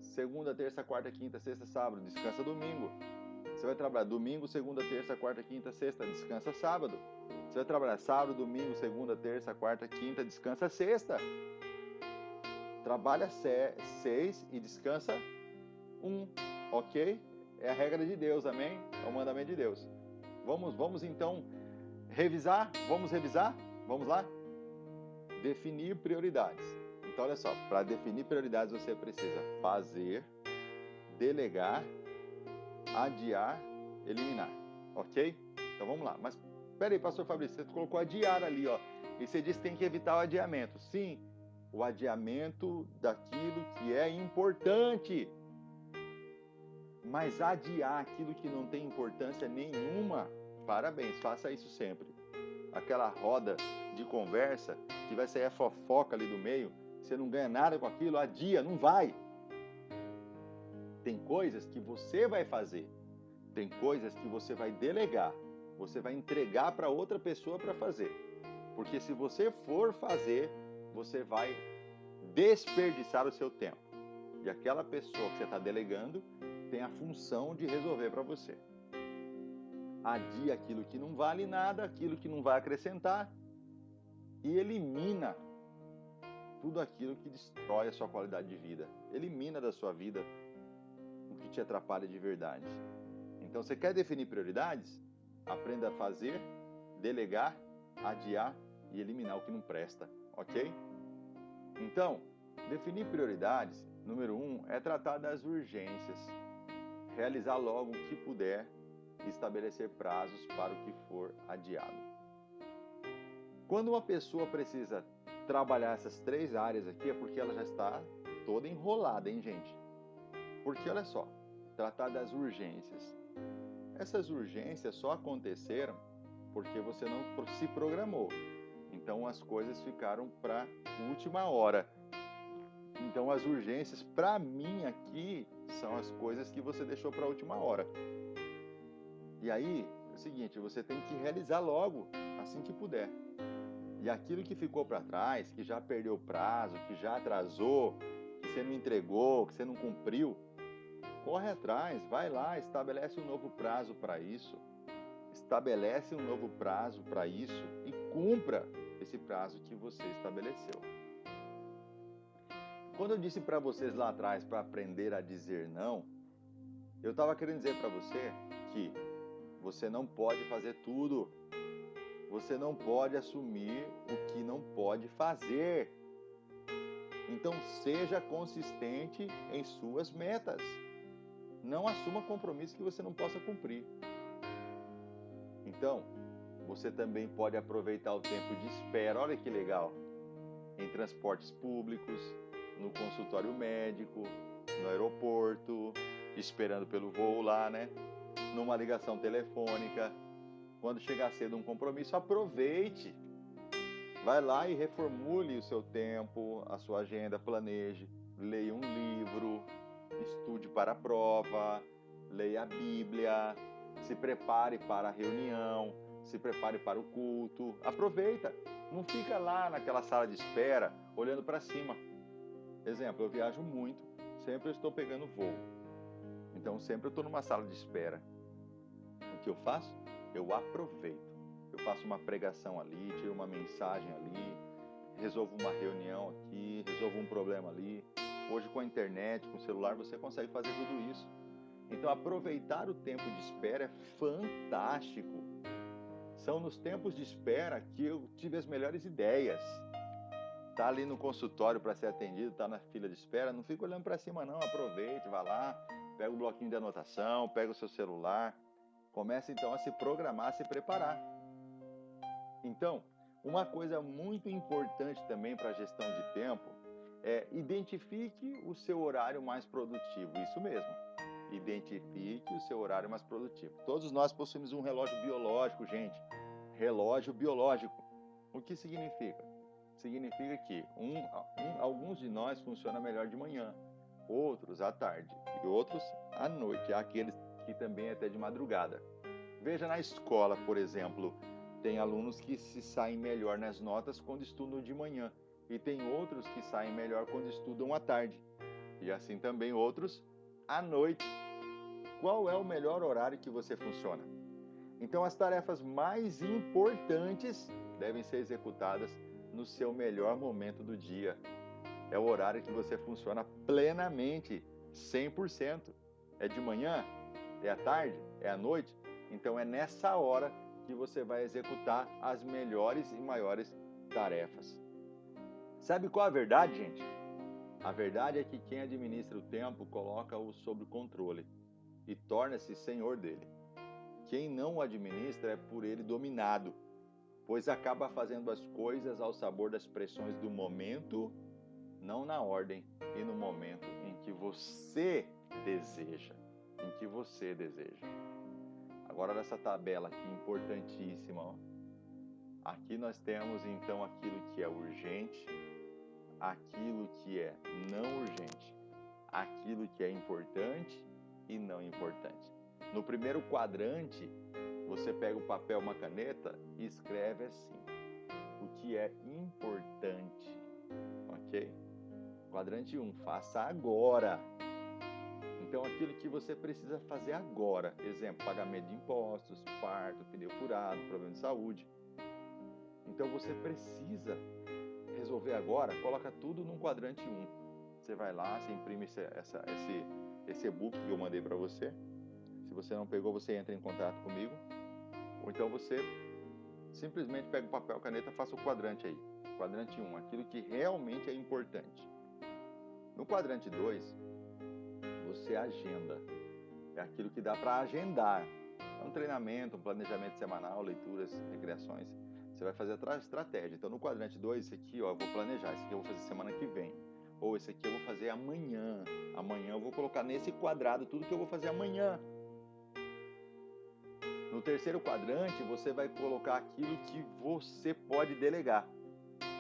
segunda, terça, quarta, quinta, sexta, sábado, descansa domingo. Você vai trabalhar domingo, segunda, terça, quarta, quinta, sexta, descansa sábado. Você vai trabalhar sábado, domingo, segunda, terça, quarta, quinta, descansa sexta. Trabalha 6 e descansa 1, ok? É a regra de Deus, amém? É o mandamento de Deus. Vamos então revisar? Vamos revisar? Vamos lá? Definir prioridades. Então, olha só, para definir prioridades você precisa fazer, delegar, adiar, eliminar, ok? Então vamos lá. Mas peraí, pastor Fabrício, você colocou adiar ali, ó. E você disse que tem que evitar o adiamento. Sim, o adiamento daquilo que é importante. Mas adiar aquilo que não tem importância nenhuma, parabéns, faça isso sempre. Aquela roda de conversa que vai sair a fofoca ali do meio, você não ganha nada com aquilo, adia, não vai. Tem coisas que você vai fazer, tem coisas que você vai delegar, você vai entregar para outra pessoa para fazer. Porque se você for fazer, você vai desperdiçar o seu tempo. E aquela pessoa que você está delegando tem a função de resolver para você. Adia aquilo que não vale nada, aquilo que não vai acrescentar e elimina tudo aquilo que destrói a sua qualidade de vida. Elimina da sua vida o que te atrapalha de verdade. Então, você quer definir prioridades? Aprenda a fazer, delegar, adiar e eliminar o que não presta, ok? Então, definir prioridades, número 1, é tratar das urgências. Realizar logo o que puder e estabelecer prazos para o que for adiado. Quando uma pessoa precisa trabalhar essas 3 áreas aqui, é porque ela já está toda enrolada, hein, gente? Porque, olha só, tratar das urgências. Essas urgências só aconteceram porque você não se programou. Então, as coisas ficaram para última hora. Então, as urgências, para mim aqui, são as coisas que você deixou para a última hora. E aí, é o seguinte, você tem que realizar logo, assim que puder. E aquilo que ficou para trás, que já perdeu o prazo, que já atrasou, que você não entregou, que você não cumpriu, corre atrás, vai lá, estabelece um novo prazo para isso. Estabelece um novo prazo para isso e cumpra esse prazo que você estabeleceu. Quando eu disse para vocês lá atrás para aprender a dizer não, eu estava querendo dizer para você que você não pode fazer tudo. Você não pode assumir o que não pode fazer. Então, seja consistente em suas metas. Não assuma compromissos que você não possa cumprir. Então, você também pode aproveitar o tempo de espera. Olha que legal! Em transportes públicos, no consultório médico, no aeroporto, esperando pelo voo lá, né? Numa ligação telefônica. Quando chegar cedo um compromisso, aproveite. Vai lá e reformule o seu tempo, a sua agenda, planeje. Leia um livro, estude para a prova, leia a Bíblia, se prepare para a reunião, se prepare para o culto. Aproveita. Não fica lá naquela sala de espera, olhando para cima. Exemplo, eu viajo muito, sempre eu estou pegando voo. Então, sempre eu estou numa sala de espera. O que eu faço? Eu aproveito. Eu faço uma pregação ali, tiro uma mensagem ali, resolvo uma reunião aqui, resolvo um problema ali. Hoje, com a internet, com o celular, você consegue fazer tudo isso. Então, aproveitar o tempo de espera é fantástico. São nos tempos de espera que eu tive as melhores ideias. Tá ali no consultório para ser atendido, tá na fila de espera, não fica olhando para cima não, aproveite, vá lá, pega o bloquinho de anotação, pega o seu celular, comece então a se programar, a se preparar. Então, uma coisa muito importante também para a gestão de tempo é identifique o seu horário mais produtivo, isso mesmo. Identifique o seu horário mais produtivo. Todos nós possuímos um relógio biológico, gente. Relógio biológico. O que significa? Significa que alguns de nós funcionam melhor de manhã, outros à tarde e outros à noite. Há aqueles que também é até de madrugada. Veja na escola, por exemplo, tem alunos que se saem melhor nas notas quando estudam de manhã e tem outros que saem melhor quando estudam à tarde e assim também outros à noite. Qual é o melhor horário que você funciona? Então, as tarefas mais importantes devem ser executadas no seu melhor momento do dia. É o horário que você funciona plenamente, 100%. É de manhã? É à tarde? É à noite? Então, é nessa hora que você vai executar as melhores e maiores tarefas. Sabe qual a verdade, gente? A verdade é que quem administra o tempo coloca-o sob controle e torna-se senhor dele. Quem não o administra é por ele dominado, pois acaba fazendo as coisas ao sabor das pressões do momento, não na ordem e no momento em que você deseja. Agora nessa tabela aqui importantíssima, ó. Aqui nós temos então aquilo que é urgente, aquilo que é não urgente, aquilo que é importante e não importante. No primeiro quadrante, você pega o papel, uma caneta e escreve assim: o que é importante, ok? Quadrante 1, faça agora. Então, aquilo que você precisa fazer agora. Exemplo, pagamento de impostos, parto, pneu furado, problema de saúde. Então, você precisa resolver agora, coloca tudo num quadrante 1. Você vai lá, você imprime esse e-book que eu mandei para você. Se você não pegou, você entra em contato comigo. Ou então você simplesmente pega o papel, caneta, faça o quadrante aí. Quadrante 1, aquilo que realmente é importante. No quadrante 2, você agenda. É aquilo que dá para agendar. É um treinamento, um planejamento semanal, leituras, recreações. Você vai fazer a estratégia. Então, no quadrante 2, esse aqui, ó, eu vou planejar. Esse aqui eu vou fazer semana que vem. Ou esse aqui eu vou fazer amanhã. Amanhã eu vou colocar nesse quadrado tudo que eu vou fazer amanhã. No terceiro quadrante, você vai colocar aquilo que você pode delegar.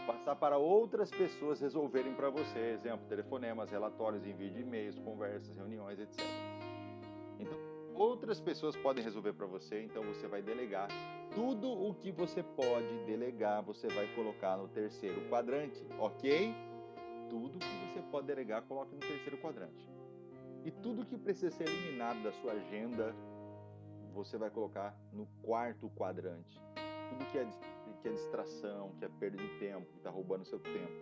Passar para outras pessoas resolverem para você. Exemplo, telefonemas, relatórios, envio de e-mails, conversas, reuniões, etc. Então, outras pessoas podem resolver para você, então você vai delegar. Tudo o que você pode delegar, você vai colocar no terceiro quadrante, ok? Tudo que você pode delegar, coloque no terceiro quadrante. E tudo que precisa ser eliminado da sua agenda, você vai colocar no quarto quadrante. Tudo que é distração, que é perda de tempo, que está roubando seu tempo.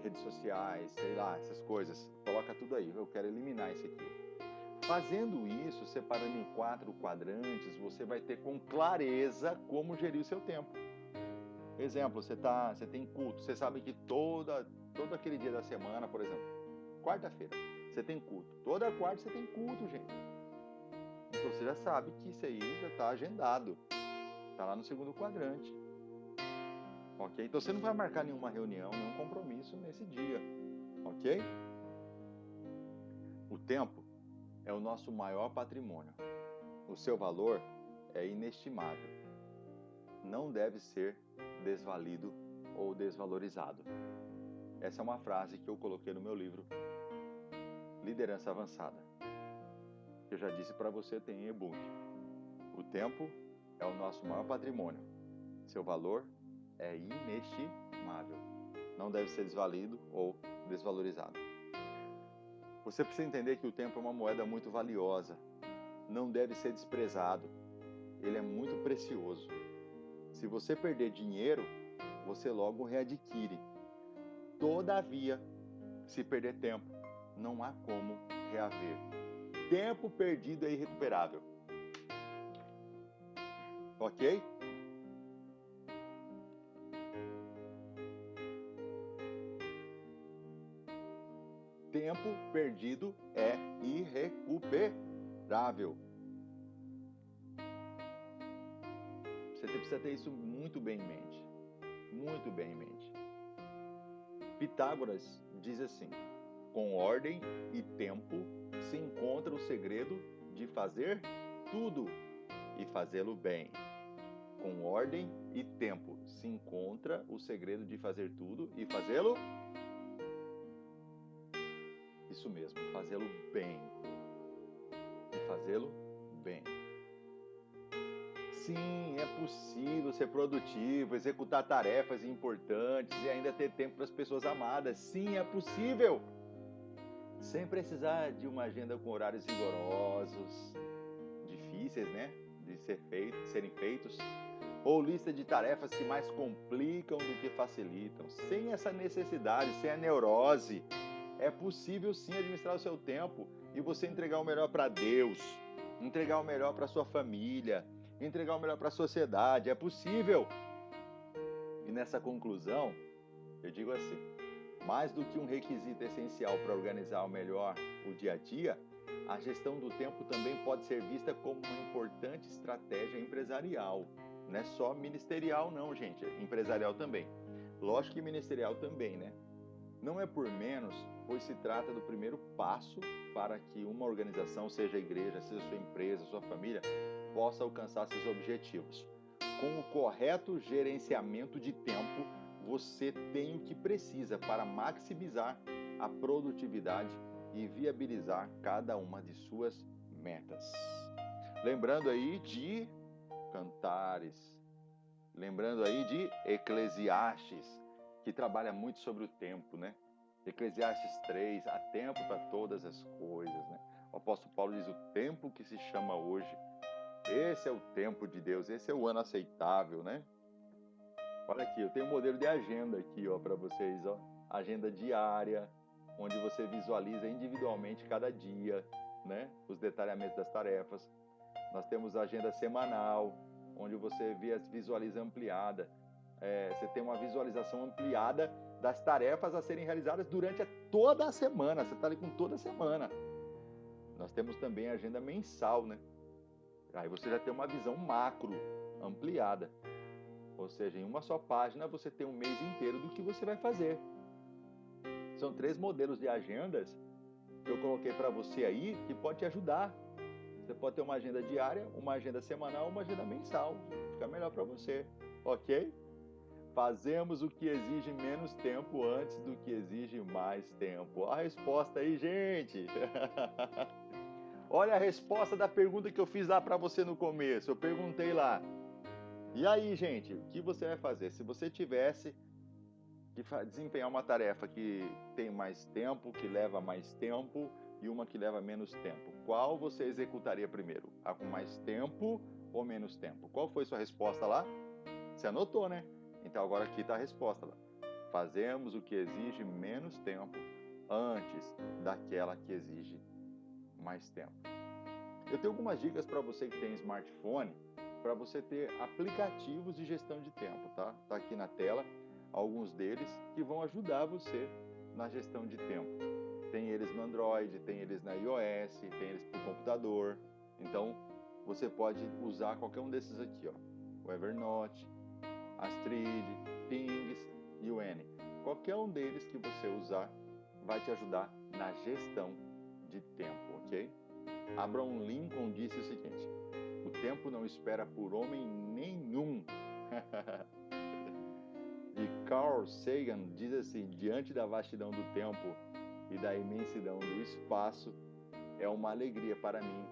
Redes sociais, sei lá, essas coisas. Coloca tudo aí. Eu quero eliminar isso aqui. Fazendo isso, separando em 4 quadrantes, você vai ter com clareza como gerir o seu tempo. Exemplo, você tem culto. Você sabe que todo aquele dia da semana, por exemplo, quarta-feira, você tem culto. Toda quarta você tem culto, gente. Então você já sabe que isso aí já está agendado. Está lá no segundo quadrante. Ok? Então você não vai marcar nenhuma reunião, nenhum compromisso nesse dia. Ok? O tempo é o nosso maior patrimônio. O seu valor é inestimável. Não deve ser desvalido ou desvalorizado. Essa é uma frase que eu coloquei no meu livro Liderança Avançada. Eu já disse para você, tem e-book. O tempo é o nosso maior patrimônio. Seu valor é inestimável. Não deve ser desvalido ou desvalorizado. Você precisa entender que o tempo é uma moeda muito valiosa. Não deve ser desprezado. Ele é muito precioso. Se você perder dinheiro, você logo readquire. Todavia, se perder tempo, não há como reaver. Tempo perdido é irrecuperável. Ok? tempo perdido é irrecuperável. Você precisa ter isso muito bem em mente. Muito bem em mente. Pitágoras diz assim: com ordem e tempo se encontra o segredo de fazer tudo e fazê-lo bem. Com ordem e tempo se encontra o segredo de fazer tudo e fazê-lo. Isso mesmo, fazê-lo bem. E fazê-lo bem. Sim, é possível ser produtivo, executar tarefas importantes e ainda ter tempo para as pessoas amadas. Sim, é possível. Sem precisar de uma agenda com horários rigorosos, difíceis, né? De serem feitos, ou lista de tarefas que mais complicam do que facilitam. Sem essa necessidade, sem a neurose, é possível sim administrar o seu tempo e você entregar o melhor para Deus, entregar o melhor para sua família, entregar o melhor para a sociedade. É possível. E nessa conclusão, eu digo assim: mais do que um requisito essencial para organizar melhor o dia a dia, a gestão do tempo também pode ser vista como uma importante estratégia empresarial. Não é só ministerial não, gente, é empresarial também. Lógico que ministerial também, né? Não é por menos, pois se trata do primeiro passo para que uma organização, seja a igreja, seja a sua empresa, sua família, possa alcançar seus objetivos. Com o correto gerenciamento de tempo, você tem o que precisa para maximizar a produtividade e viabilizar cada uma de suas metas. Lembrando aí de Cantares, lembrando aí de Eclesiastes, que trabalha muito sobre o tempo, né? Eclesiastes 3, há tempo para todas as coisas, né? O apóstolo Paulo diz: o tempo que se chama hoje, esse é o tempo de Deus, esse é o ano aceitável, né? Olha aqui, eu tenho um modelo de agenda aqui, ó, para vocês, ó. Agenda diária, onde você visualiza individualmente cada dia, né? Os detalhamentos das tarefas. Nós temos a agenda semanal, onde você visualiza ampliada. Você tem uma visualização ampliada das tarefas a serem realizadas durante toda a semana. Você está ali com toda a semana. Nós temos também a agenda mensal, né? Aí você já tem uma visão macro, ampliada. Ou seja, em uma só página você tem um mês inteiro do que você vai fazer. São 3 modelos de agendas que eu coloquei para você aí que pode te ajudar. Você pode ter uma agenda diária, uma agenda semanal, uma agenda mensal. Fica melhor para você, ok? Fazemos o que exige menos tempo antes do que exige mais tempo. A resposta aí, gente! Olha a resposta da pergunta que eu fiz lá para você no começo. Eu perguntei lá: e aí, gente, o que você vai fazer? Se você tivesse que desempenhar uma tarefa que tem mais tempo, que leva mais tempo e uma que leva menos tempo, qual você executaria primeiro? A com mais tempo ou menos tempo? Qual foi sua resposta lá? Você anotou, né? Então agora aqui está a resposta lá. Fazemos o que exige menos tempo antes daquela que exige mais tempo. Eu tenho algumas dicas para você que tem smartphone, para você ter aplicativos de gestão de tempo, tá? Tá aqui na tela alguns deles que vão ajudar você na gestão de tempo. Tem eles no Android, tem eles na iOS, tem eles para o computador. Então, você pode usar qualquer um desses aqui, ó. O Evernote, Astrid, Pings e o N. Qualquer um deles que você usar vai te ajudar na gestão de tempo, ok? Abraham Lincoln disse o seguinte: o tempo não espera por homem nenhum. E Carl Sagan diz assim: diante da vastidão do tempo e da imensidão do espaço, é uma alegria para mim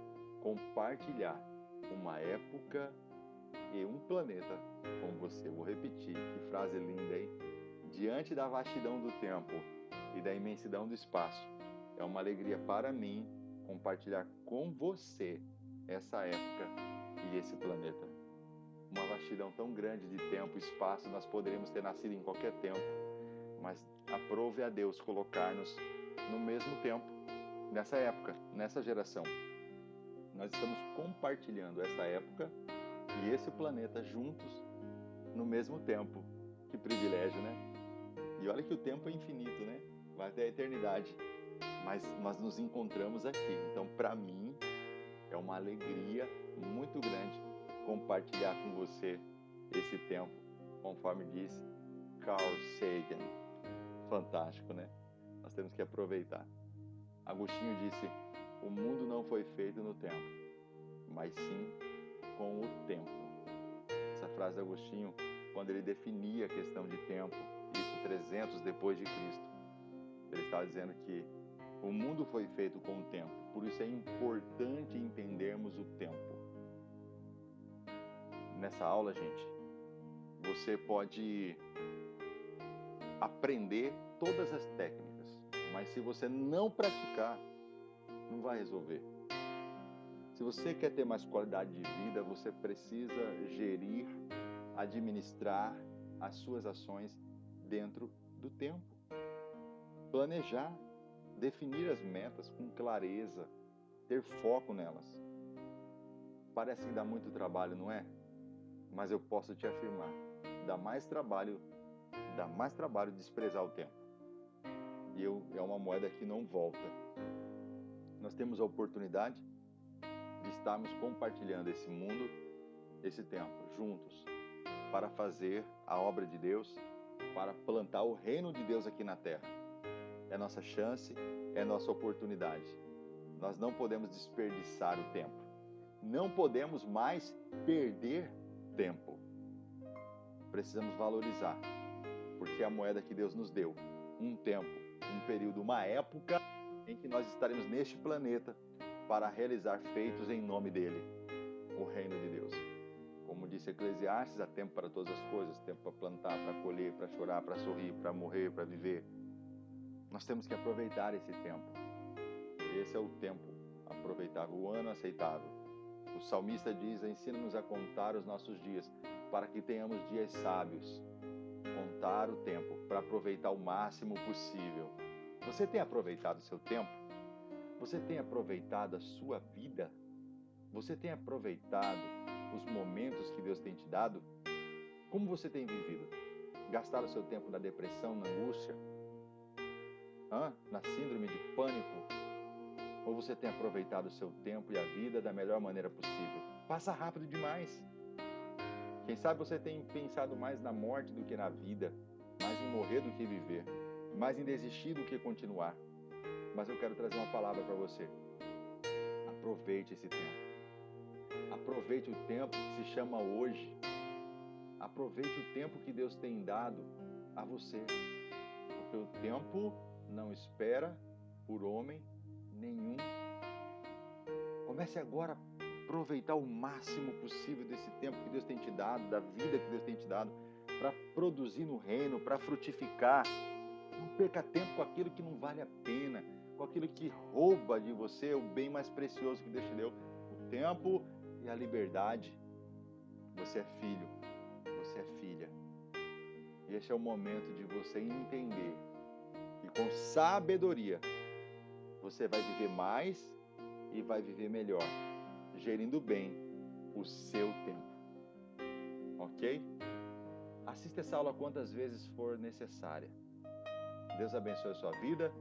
compartilhar uma época e um planeta com você. Vou repetir, que frase linda, hein? Diante da vastidão do tempo e da imensidão do espaço, é uma alegria para mim compartilhar com você essa época e esse planeta. Uma vastidão tão grande de tempo e espaço, nós poderíamos ter nascido em qualquer tempo, mas aprove a Deus colocar-nos no mesmo tempo, nessa época, nessa geração. Nós estamos compartilhando essa época e esse planeta juntos no mesmo tempo. Que privilégio, né? E olha que o tempo é infinito, né? Vai até a eternidade. mas nós nos encontramos aqui. Então, para mim, é uma alegria muito grande compartilhar com você esse tempo, conforme disse Carl Sagan. Fantástico, né? Nós temos que aproveitar. Agostinho disse: o mundo não foi feito no tempo, mas sim com o tempo. Essa frase de Agostinho, quando ele definia a questão de tempo, isso 300 depois de Cristo, ele estava dizendo que o mundo foi feito com o tempo, por isso é importante entendermos o tempo. Nessa aula, gente, você pode aprender todas as técnicas, mas se você não praticar, não vai resolver. Se você quer ter mais qualidade de vida, você precisa gerir, administrar as suas ações dentro do tempo. Planejar, definir as metas com clareza, ter foco nelas. Parece que dá muito trabalho, não é? Mas eu posso te afirmar, dá mais trabalho desprezar o tempo. E é uma moeda que não volta. Nós temos a oportunidade de estarmos compartilhando esse mundo, esse tempo, juntos, para fazer a obra de Deus, para plantar o reino de Deus aqui na terra. É nossa chance, é nossa oportunidade. Nós não podemos desperdiçar o tempo. Não podemos mais perder tempo. Precisamos valorizar, porque é a moeda que Deus nos deu. Um tempo, um período, uma época em que nós estaremos neste planeta para realizar feitos em nome dele, o reino de Deus. Como disse Eclesiastes, há tempo para todas as coisas, tempo para plantar, para colher, para chorar, para sorrir, para morrer, para viver. Nós temos que aproveitar esse tempo. Esse é o tempo aproveitável, o ano aceitável. O salmista diz: ensina-nos a contar os nossos dias, para que tenhamos dias sábios. Contar o tempo, para aproveitar o máximo possível. Você tem aproveitado o seu tempo? Você tem aproveitado a sua vida? Você tem aproveitado os momentos que Deus tem te dado? Como você tem vivido? Gastar o seu tempo na depressão, na angústia? Na síndrome de pânico? Ou você tem aproveitado o seu tempo e a vida da melhor maneira possível? Passa rápido demais. Quem sabe você tem pensado mais na morte do que na vida, mais em morrer do que viver, mais em desistir do que continuar. Mas eu quero trazer uma palavra para você. Aproveite esse tempo. Aproveite o tempo que se chama hoje. Aproveite o tempo que Deus tem dado a você. Porque o tempo não espera por homem nenhum. Comece agora a aproveitar o máximo possível desse tempo que Deus tem te dado, da vida que Deus tem te dado, para produzir no reino, para frutificar. Não perca tempo com aquilo que não vale a pena, com aquilo que rouba de você o bem mais precioso que Deus te deu, o tempo e a liberdade. Você é filho, você é filha. E esse é o momento de você entender que com sabedoria você vai viver mais e vai viver melhor, gerindo bem o seu tempo. Ok? Assista essa aula quantas vezes for necessária. Deus abençoe a sua vida,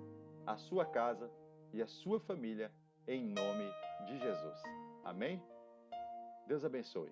a sua casa e a sua família, em nome de Jesus. Amém? Deus abençoe.